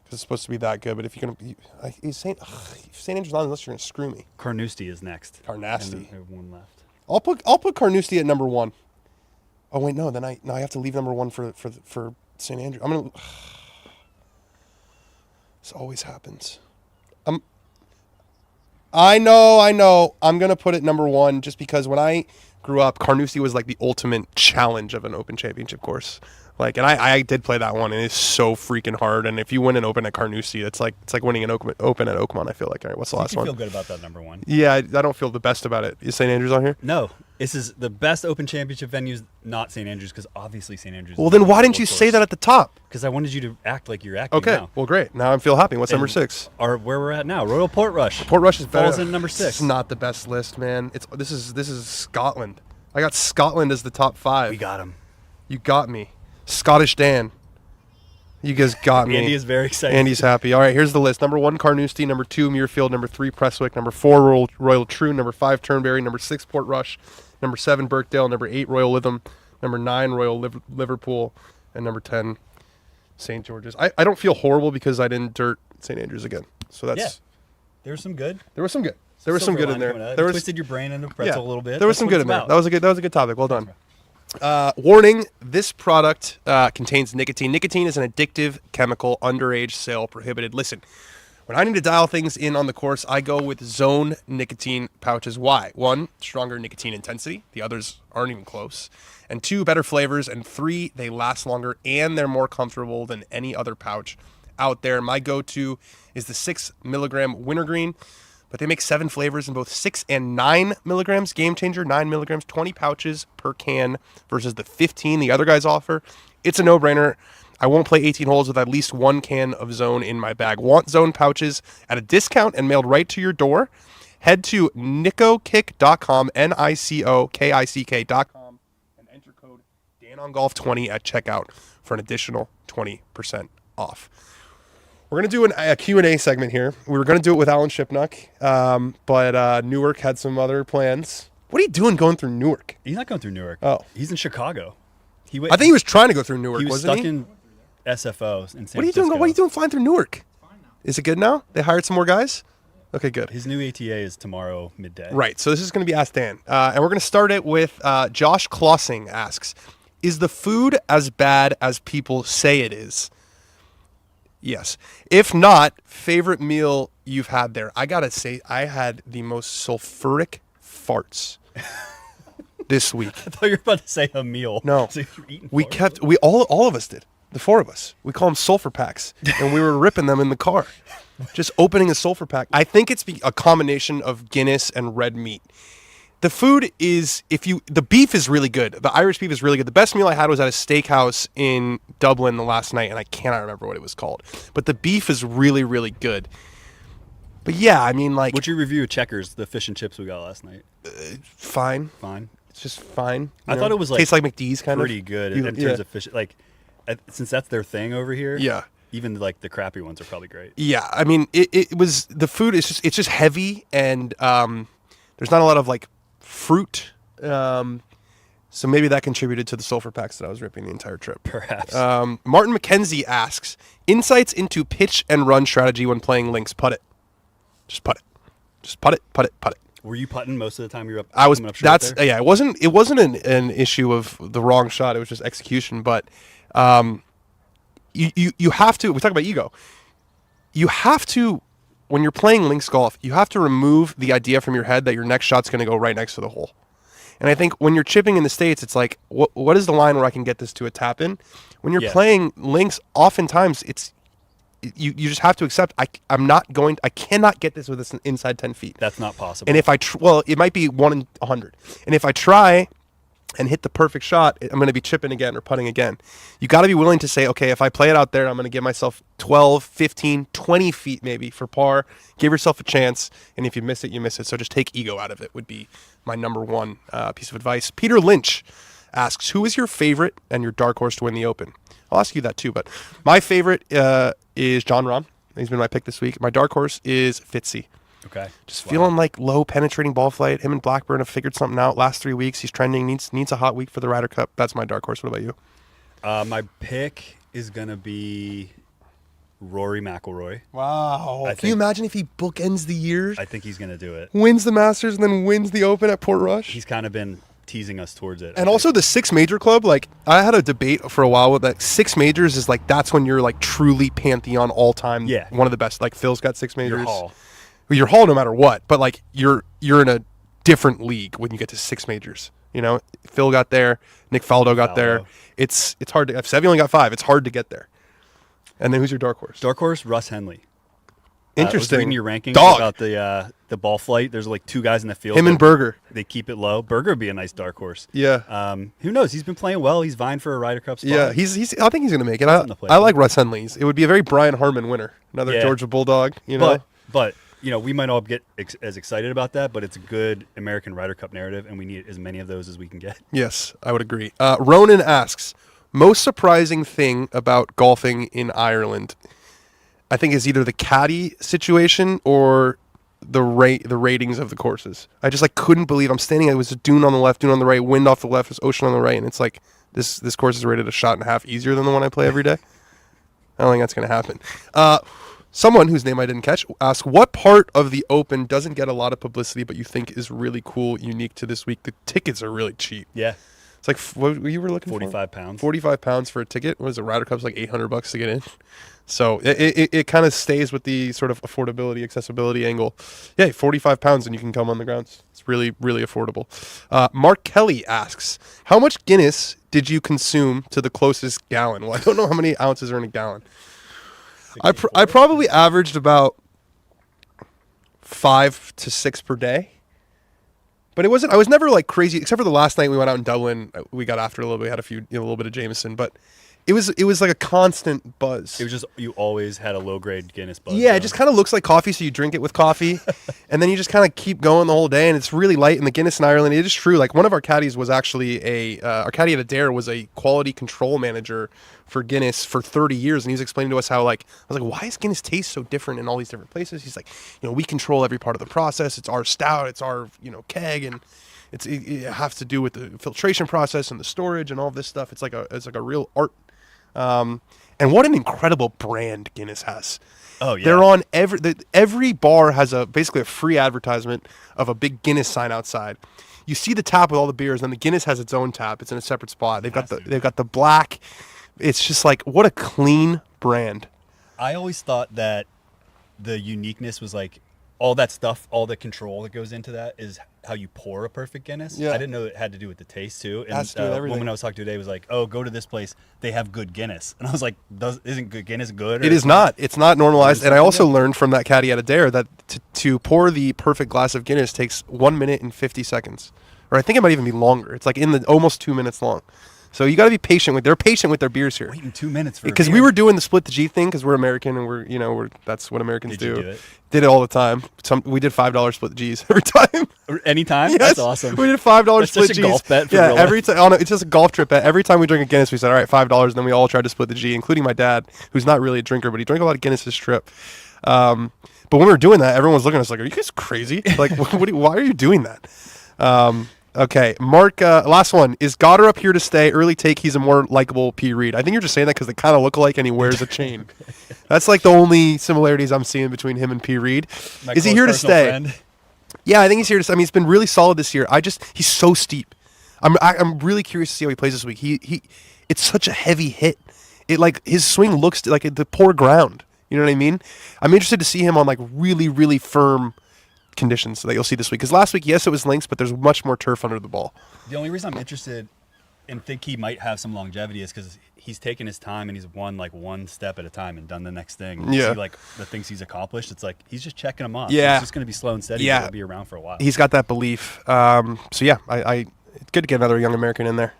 because it's supposed to be that good. But if you're going to, St. Andrews on unless you're going to screw me. Carnoustie is next. Carnoustie. I have one left. I'll put Carnoustie at number 1. Oh wait, no. Then I have to leave number 1 for St. Andrews. I'm gonna. This always happens. I know. I'm going to put it number 1 just because when I grew up, Carnoustie was like the ultimate challenge of an Open Championship course. Like, and I did play that one, and it's so freaking hard. And if you win an Open at Carnoustie, it's like winning an Open at Oakmont, I feel like. All right, what's the last one? I feel good about that number 1. Yeah, I don't feel the best about it. Is St. Andrews on here? No. This is the best Open Championship venues, not St. Andrews, because obviously St. Andrews. Well, then why didn't you say that at the top? Because I wanted you to act like you're acting now. Okay, well, great. Now I feel happy. What's number 6? Or where we're at now, Royal Portrush. Portrush is better. Falls in number 6. It's not the best list, man. This is Scotland. I got Scotland as the top 5. We got him. You got me. Scottish Dan. You guys got me. Andy is very excited. Andy's happy. All right, here's the list. Number 1, Carnoustie. Number 2, Muirfield. Number 3, Prestwick. Number 4, Royal Troon. Number 5, Turnberry. Number 6, Portrush. Number 7, Birkdale. Number 8, Royal Lytham. Number 9, Royal Liverpool. And number 10, St. George's. I don't feel horrible because I didn't dirt St. Andrews again. So that's... Yeah. There was some good. There was some good. There was some good in there. There was twisted your brain into pretzel a little bit. There was some good in there. That was a good topic. Well done. Warning, this product contains nicotine. Nicotine is an addictive chemical. Underage sale prohibited. Listen, when I need to dial things in on the course, I go with Zone nicotine pouches. Why? 1, stronger nicotine intensity. The others aren't even close. And 2, better flavors. And 3, they last longer and they're more comfortable than any other pouch out there. My go-to is the 6 milligram wintergreen. But they make 7 flavors in both 6 and 9 milligrams. Game changer, 9 milligrams, 20 pouches per can versus the 15 the other guys offer. It's a no-brainer. I won't play 18 holes with at least 1 can of Zone in my bag. Want Zone pouches at a discount and mailed right to your door? Head to nicokick.com, NICOKICK.com, and enter code DanOnGolf20 at checkout for an additional 20% off. We're going to do a Q&A segment here. We were going to do it with Alan Shipnuck, but Newark had some other plans. What are you doing going through Newark? He's not going through Newark. Oh. He's in Chicago. I think he was trying to go through Newark, wasn't he? wasn't He was stuck in SFO in San Francisco. What are you doing flying through Newark? Is it good now? They hired some more guys? Okay, good. His new ATA is tomorrow midday. Right, so this is going to be Ask Dan. And we're going to start it with Josh Klossing asks, is the food as bad as people say it is? Yes. If not, favorite meal you've had there? I got to say, I had the most sulfuric farts this week. I thought you were about to say a meal. No, So you're eating all of us did. The 4 of us. We call them sulfur packs, and we were ripping them in the car. Just opening a sulfur pack. I think it's a combination of Guinness and red meat. The food is, the beef is really good. The Irish beef is really good. The best meal I had was at a steakhouse in Dublin the last night, and I cannot remember what it was called. But the beef is really, really good. But yeah, I mean, like... What'd you review of Checkers, the fish and chips we got last night? Fine. Fine? It's just fine. I thought it was like... Tastes like McD's, kind pretty good in terms of fish. Like, since that's their thing over here. Yeah. Even like the crappy ones are probably great. Yeah, I mean, it was... The food is just... It's just heavy, and there's not a lot of, like, fruit. So maybe that contributed to the sulfur packs that I was ripping the entire trip. Perhaps. Martin McKenzie asks, insights into pitch and run strategy when playing links. Putt it. Just putt it. Just putt it, putt it, putt it. Were you putting most of the time you were up? I was. Up That's there? Yeah. It wasn't an issue of the wrong shot. It was just execution. But you have to. We talk about ego. You have to, when you're playing links golf, you have to remove the idea from your head that your next shot's going to go right next to the hole. And I think when you're chipping in the States, it's like, what is the line where I can get this to a tap in? When you're playing links, oftentimes it's. You just have to accept I cannot get this with this inside 10 feet. That's not possible. And if it might be 1 in 100. And if I try and hit the perfect shot, I'm going to be chipping again or putting again. You got to be willing to say, okay, if I play it out there, I'm going to give myself 12, 15, 20 feet maybe for par. Give yourself a chance. And if you miss it, you miss it. So just take ego out of it would be my number one piece of advice. Peter Lynch asks, who is your favorite and your dark horse to win the Open? I'll ask you that too, but my favorite is Jon Rahm. He's been my pick this week. My dark horse is Fitzy. Okay. Just feeling like low penetrating ball flight. Him and Blackburn have figured something out. Last 3 weeks, he's trending. Needs a hot week for the Ryder Cup. That's my dark horse. What about you? My pick is gonna be Rory McIlroy. Wow. Can you imagine if he bookends the year? I think he's gonna do it. Wins the Masters and then wins the Open at Portrush. He's kind of been teasing us towards it. And also the 6 major club, like I had a debate for a while with that 6 majors is like that's when you're like truly pantheon all time. Yeah. One of the best. Like Phil's got 6 majors. Your Hall. Well, your Hall no matter what, but like you're in a different league when you get to 6 majors. You know, Phil got there, Nick Faldo got there. It's hard to. If Seve only got 5, it's hard to get there. And then who's your dark horse? Dark horse, Russ Henley. Interesting. I was reading your rankings about the ball flight. There's like 2 guys in the field. Him and Berger. They keep it low. Berger would be a nice dark horse. Yeah. Who knows? He's been playing well. He's vying for a Ryder Cup spot. Yeah, he's. I think he's going to make it. I like Russ Henley's. It would be a very Brian Harmon winner. Another Georgia Bulldog. You know. But you know, we might all get as excited about that, but it's a good American Ryder Cup narrative, and we need as many of those as we can get. Yes, I would agree. Ronan asks, most surprising thing about golfing in Ireland, I think, is either the caddy situation or the ratings of the courses. I just couldn't believe I'm standing. It was a dune on the left, dune on the right, wind off the left, there's ocean on the right, and it's like this course is rated a shot and a half easier than the one I play every day. I don't think that's going to happen. Someone whose name I didn't catch asked, what part of the Open doesn't get a lot of publicity but you think is really cool, unique to this week? The tickets are really cheap. Yeah. It's like, what you were looking 45 for? pounds. 45 pounds for a ticket. What is it? Ryder Cup's like $800 to get in. So it kind of stays with the sort of affordability, accessibility angle. Yeah, 45 pounds and you can come on the grounds. It's really, really affordable. Mark Kelly asks, how much Guinness did you consume to the closest gallon? Well, I don't know how many ounces are in a gallon. I probably averaged about 5 to 6 per day. But it wasn't. I was never like crazy, except for the last night we went out in Dublin. We got after a little bit. We had a little bit of Jameson, but it was like a constant buzz. It was just you always had a low grade Guinness buzz. Yeah, it just kind of looks like coffee, so you drink it with coffee, and then you just kind of keep going the whole day. And it's really light. And the Guinness in Ireland, it is true. Like one of our caddies was actually our caddy at Adair was a quality control manager for Guinness for 30 years, and he was explaining to us how I was like, why does Guinness taste so different in all these different places? He's like, we control every part of the process. It's our stout, it's our keg, and it has to do with the filtration process and the storage and all of this stuff. It's like a real art. And what an incredible brand Guinness has. Oh yeah, they're on every bar has basically a free advertisement of a big Guinness sign outside. You see the tap with all the beers, and the Guinness has its own tap. It's in a separate spot. They've got the black. It's just like, what a clean brand. I always thought that the uniqueness was like all that stuff, all the control that goes into that is how you pour a perfect Guinness. Yeah. I didn't know it had to do with the taste too. And Has to do with everything. woman I was talking to today was like, "Oh, go to this place. They have good Guinness." And I was like, "Isn't good Guinness good?" It is not. It's not normalized. And I also learned from that caddy at Adair that to pour the perfect glass of Guinness takes 1 minute and 50 seconds. Or I think it might even be longer. It's like almost 2 minutes long. So you got to be patient they're patient with their beers here. Waiting 2 minutes for because we were doing the split the G thing because we're American and that's what Americans Did you do. do it? Did it all the time. We did $5 split the G's every time. Anytime? Yes, That's awesome. We did $5 That's split such a G's. golf bet for yeah, real life. every time. It's just a golf trip bet. Every time we drink a Guinness, we said, all right, $5, and then we all tried to split the G, including my dad, who's not really a drinker, but he drank a lot of Guinness this trip. But when we were doing that, everyone was looking at us like, are you guys crazy? Like, why are you doing that? Okay, Mark, last one. Is Gotterup here to stay? Early take, he's a more likable P. Reed. I think you're just saying that because they kind of look alike and he wears a chain. That's like the only similarities I'm seeing between him and P. Reed. Is he here to stay? Friend. Yeah, I think he's here to stay. I mean, he's been really solid this year. He's so steep. I'm really curious to see how he plays this week. It's such a heavy hit. His swing looks like the poor ground. You know what I mean? I'm interested to see him on like really, really firm conditions that you'll see this week. Because last week, yes, it was links, but there's much more turf under the ball. The only reason I'm interested and think he might have some longevity is because he's taken his time and he's won like one step at a time and done the next thing. And Yeah. see, like the things he's accomplished, it's like he's just checking them off. Yeah. It's just going to be slow and steady. Yeah. He'll be around for a while. He's got that belief. So yeah, it's good to get another young American in there.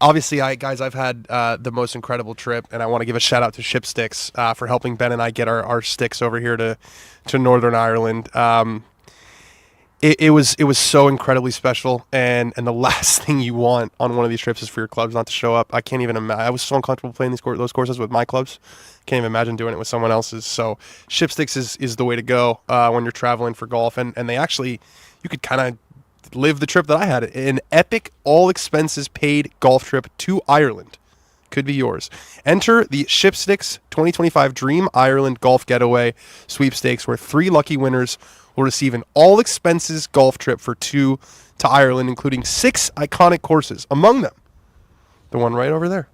Obviously, I've had the most incredible trip, and I want to give a shout out to Shipsticks for helping Ben and I get our sticks over here to Northern Ireland. It was so incredibly special, and the last thing you want on one of these trips is for your clubs not to show up. I can't even imagine. I was so uncomfortable playing those courses with my clubs. Can't even imagine doing it with someone else's. So Shipsticks is the way to go when you're traveling for golf, and they actually, you could kind of live the trip that I had. An epic, all expenses paid golf trip to Ireland could be yours. Enter the Shipsticks 2025 Dream Ireland Golf Getaway Sweepstakes, where 3 lucky winners will receive an all expenses golf trip for 2 to Ireland, including 6 iconic courses. Among them, the one right over there,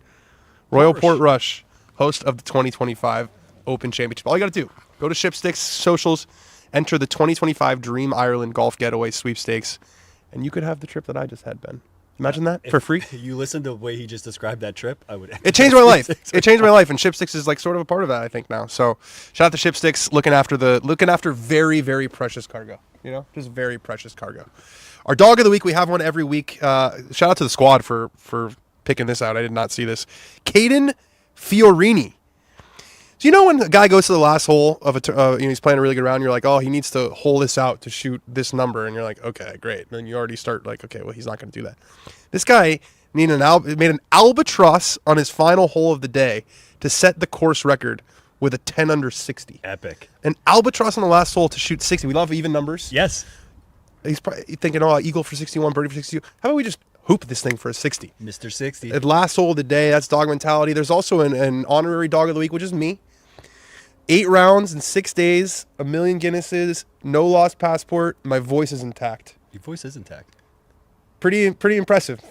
Royal Portrush, host of the 2025 Open Championship. All you got to do, go to Shipsticks socials, enter the 2025 Dream Ireland Golf Getaway Sweepstakes, and you could have the trip that I just had, Ben. Imagine that for free. You listen to the way he just described that trip, I would. It changed my life. It changed my life, and Shipsticks is like sort of a part of that, I think, now. So shout out to Shipsticks, looking after very, very precious cargo. You know, just very precious cargo. Our dog of the week, we have one every week. Shout out to the squad for picking this out. I did not see this. Caden Fiorini. So you know when a guy goes to the last hole of he's playing a really good round, you're like, oh, he needs to hole this out to shoot this number, and you're like, okay, great. And then you already start like, okay, well, he's not going to do that. This guy made an albatross on his final hole of the day to set the course record with a 10 under 60. Epic. An albatross on the last hole to shoot 60. We love even numbers. Yes. He's probably thinking, oh, eagle for 61, birdie for 62. How about we just hoop this thing for a 60? Mr. 60. At last hole of the day, that's dog mentality. There's also an honorary dog of the week, which is me. 8 rounds in 6 days, 1 million Guinnesses, no lost passport. My voice is intact. Your voice is intact. Pretty impressive.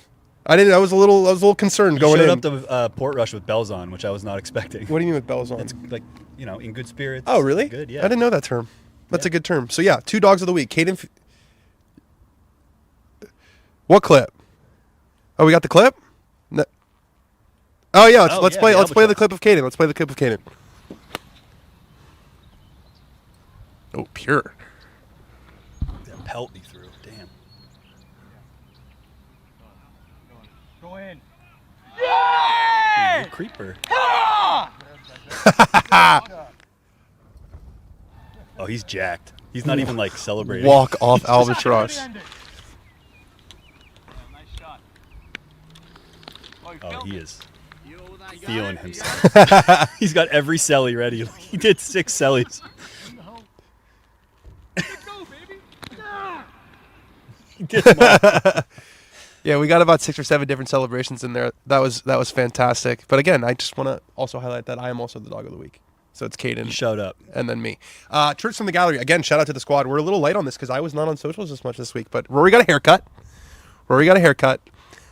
I was a little concerned going in. Showed up to PORTRUSH with bells on, which I was not expecting. What do you mean with bells on? It's like, in good spirits. Oh, really? Good, yeah. I didn't know that term. That's a good term. So yeah, 2 dogs of the week. Caden. What clip? Oh, we got the clip. No. Oh yeah, let's play the clip of Caden. Let's play the clip of Caden. Oh, pure. That pelt he threw. Damn. Go in. Yeah! Creeper. Oh, he's jacked. He's not even like celebrating. Walk off albatross. Oh, he is feeling himself. He's got every celly ready. He did 6 cellies. Yeah, we got about 6 or 7 different celebrations in there. That was fantastic. But again, I just want to also highlight that I am also the dog of the week. So it's Caden. You showed up. And then me. Chirps from the gallery. Again, shout out to the squad. We're a little late on this because I was not on socials as much this week. But Rory got a haircut.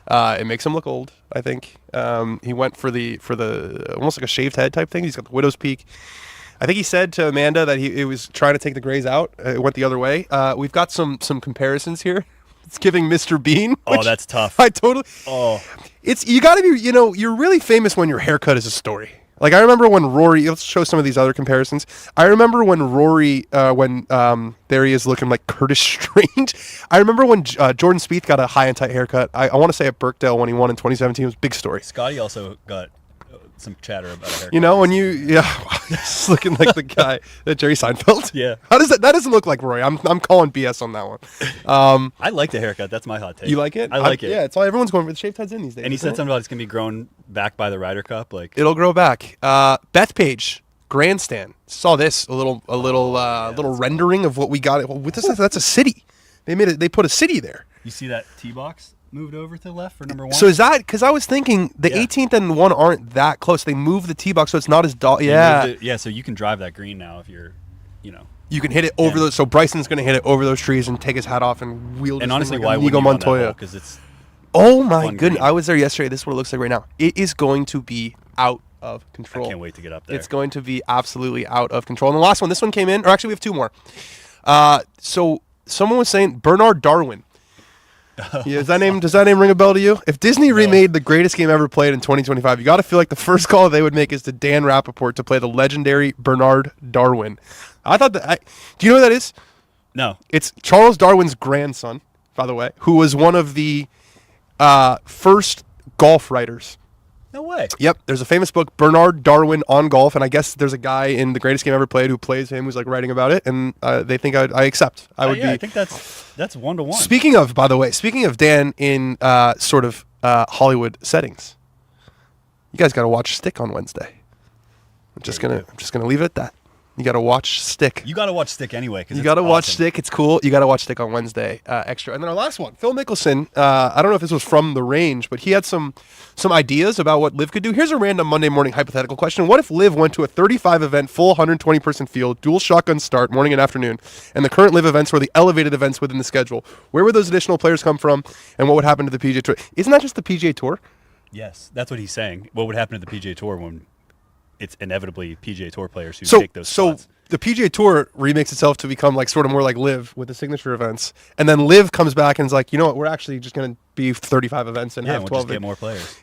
It makes him look old, I think. He went for the almost like a shaved head type thing. He's got the widow's peak. I think he said to Amanda that he was trying to take the grays out. It went the other way. We've got some comparisons here. It's giving Mr. Bean. Oh, that's tough. I totally. Oh, it's you got to be. You're really famous when your haircut is a story. Like I remember when Rory. Let's show some of these other comparisons. I remember when Rory, there he is looking like Curtis Strange. I remember when Jordan Spieth got a high and tight haircut. I want to say at Birkdale when he won in 2017. It was a big story. Scotty also got some chatter about a haircut. When he's looking like the guy that Jerry Seinfeld. Yeah. How does that doesn't look like Rory. I'm calling BS on that one. I like the haircut. That's my hot take. You like it? I like it. Yeah, it's all everyone's going for. The shaved head's in these days. And he said something about it's gonna be grown back by the Ryder Cup. Like it'll grow back. Bethpage grandstand. Saw this a little rendering of what we got. That's a city. They put a city there. You see that tee box moved over to the left for number 1? So is that because I was thinking the 18th and 1 aren't that close. They moved the tee box so it's not as yeah. So you can drive that green now if you're, You can hit it over those. So Bryson's going to hit it over those trees and take his hat off and wheel. And honestly, like why wouldn't you Montoya? Because it's. Oh my goodness! Green. I was there yesterday. This is what it looks like right now. It is going to be out of control. I can't wait to get up there. It's going to be absolutely out of control. And the last one, this one came in, or actually we have 2 more. So someone was saying Bernard Darwin. Yeah, does that name ring a bell to you? If Disney remade the greatest game ever played in 2025, you got to feel like the first call they would make is to Dan Rappaport to play the legendary Bernard Darwin. I thought that. Do you know who that is? No. It's Charles Darwin's grandson, by the way, who was one of the first golf writers. No way. Yep, there's a famous book, Bernard Darwin on Golf, and I guess there's a guy in the greatest game ever played who plays him who's like writing about it, and they think I accept. I think that's 1-to-1. Speaking of Dan in sort of Hollywood settings, you guys got to watch Stick on Wednesday. I'm just gonna leave it at that. You got to watch Stick. You got to watch Stick anyway. You got to watch Stick. It's cool. You got to watch Stick on Wednesday extra. And then our last one, Phil Mickelson. I don't know if this was from the range, but he had some ideas about what Liv could do. Here's a random Monday morning hypothetical question. What if Liv went to a 35-event, full 120-person field, dual shotgun start, morning and afternoon, and the current Liv events were the elevated events within the schedule? Where would those additional players come from, and what would happen to the PGA Tour? Isn't that just the PGA Tour? Yes, that's what he's saying. What would happen to the PGA Tour when it's inevitably PGA Tour players who take those spots? So the PGA Tour remakes itself to become like sort of more like Liv with the signature events, and then Liv comes back and is like, you know what, we're actually just going to be 35 events and have we'll 12. Just get more players.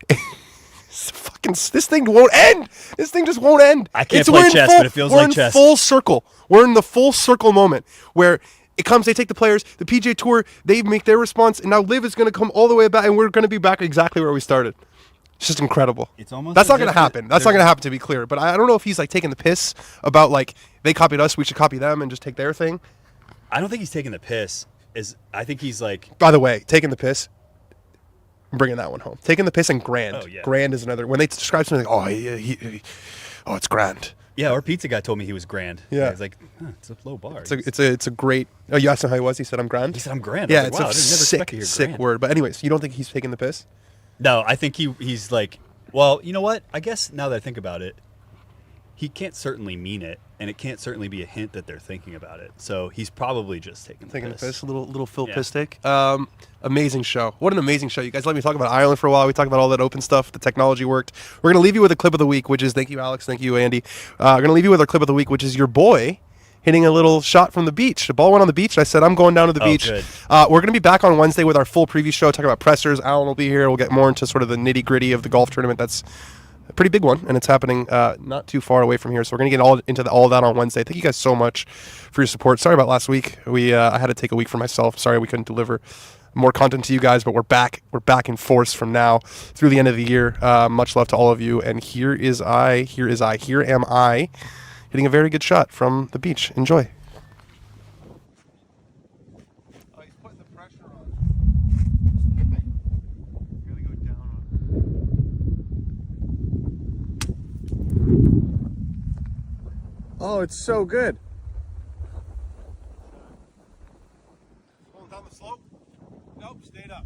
This thing won't end. This thing just won't end. I can't play chess, but it feels like chess. We're in full circle. We're in the full circle moment where it comes, they take the players, the PGA Tour, they make their response, and now Liv is going to come all the way back, and we're going to be back exactly where we started. It's just incredible. It's almost That's not going to happen. That's not going to happen, to be clear. But I don't know if he's like taking the piss about like they copied us, we should copy them and just take their thing. I don't think he's taking the piss. I think he's like. By the way, taking the piss. I'm bringing that one home. Taking the piss and grand. Oh, yeah. Grand is another. When they describe something like, it's grand. Yeah, our pizza guy told me he was grand. Yeah. He's like, it's a low bar. It's a great. Oh, you asked him how he was. He said, I'm grand. He said, I'm grand. Yeah, like, it's wow, a sick word. But anyways, you don't think he's taking the piss? No, I think he's like, well, you know what? I guess now that I think about it, he can't certainly mean it, and it can't certainly be a hint that they're thinking about it. So he's probably just taking the piss. A little Phil piss take. Amazing show. What an amazing show. You guys let me talk about Ireland for a while. We talked about all that open stuff. The technology worked. We're going to leave you with a clip of the week, which is, thank you, Alex. Thank you, Andy. We're going to leave you with our clip of the week, which is your boy hitting a little shot from the beach. The ball went on the beach, and I said, I'm going down to the beach. Good. We're going to be back on Wednesday with our full preview show, talking about pressers. Alan will be here. We'll get more into sort of the nitty-gritty of the golf tournament. That's a pretty big one, and it's happening not too far away from here. So we're going to get into all of that on Wednesday. Thank you guys so much for your support. Sorry about last week. I had to take a week for myself. Sorry we couldn't deliver more content to you guys, but we're back. We're back in force from now through the end of the year. Much love to all of you. And here am I hitting a very good shot from the beach. Enjoy. Oh, it's so good. Going down the slope? Nope, stayed up.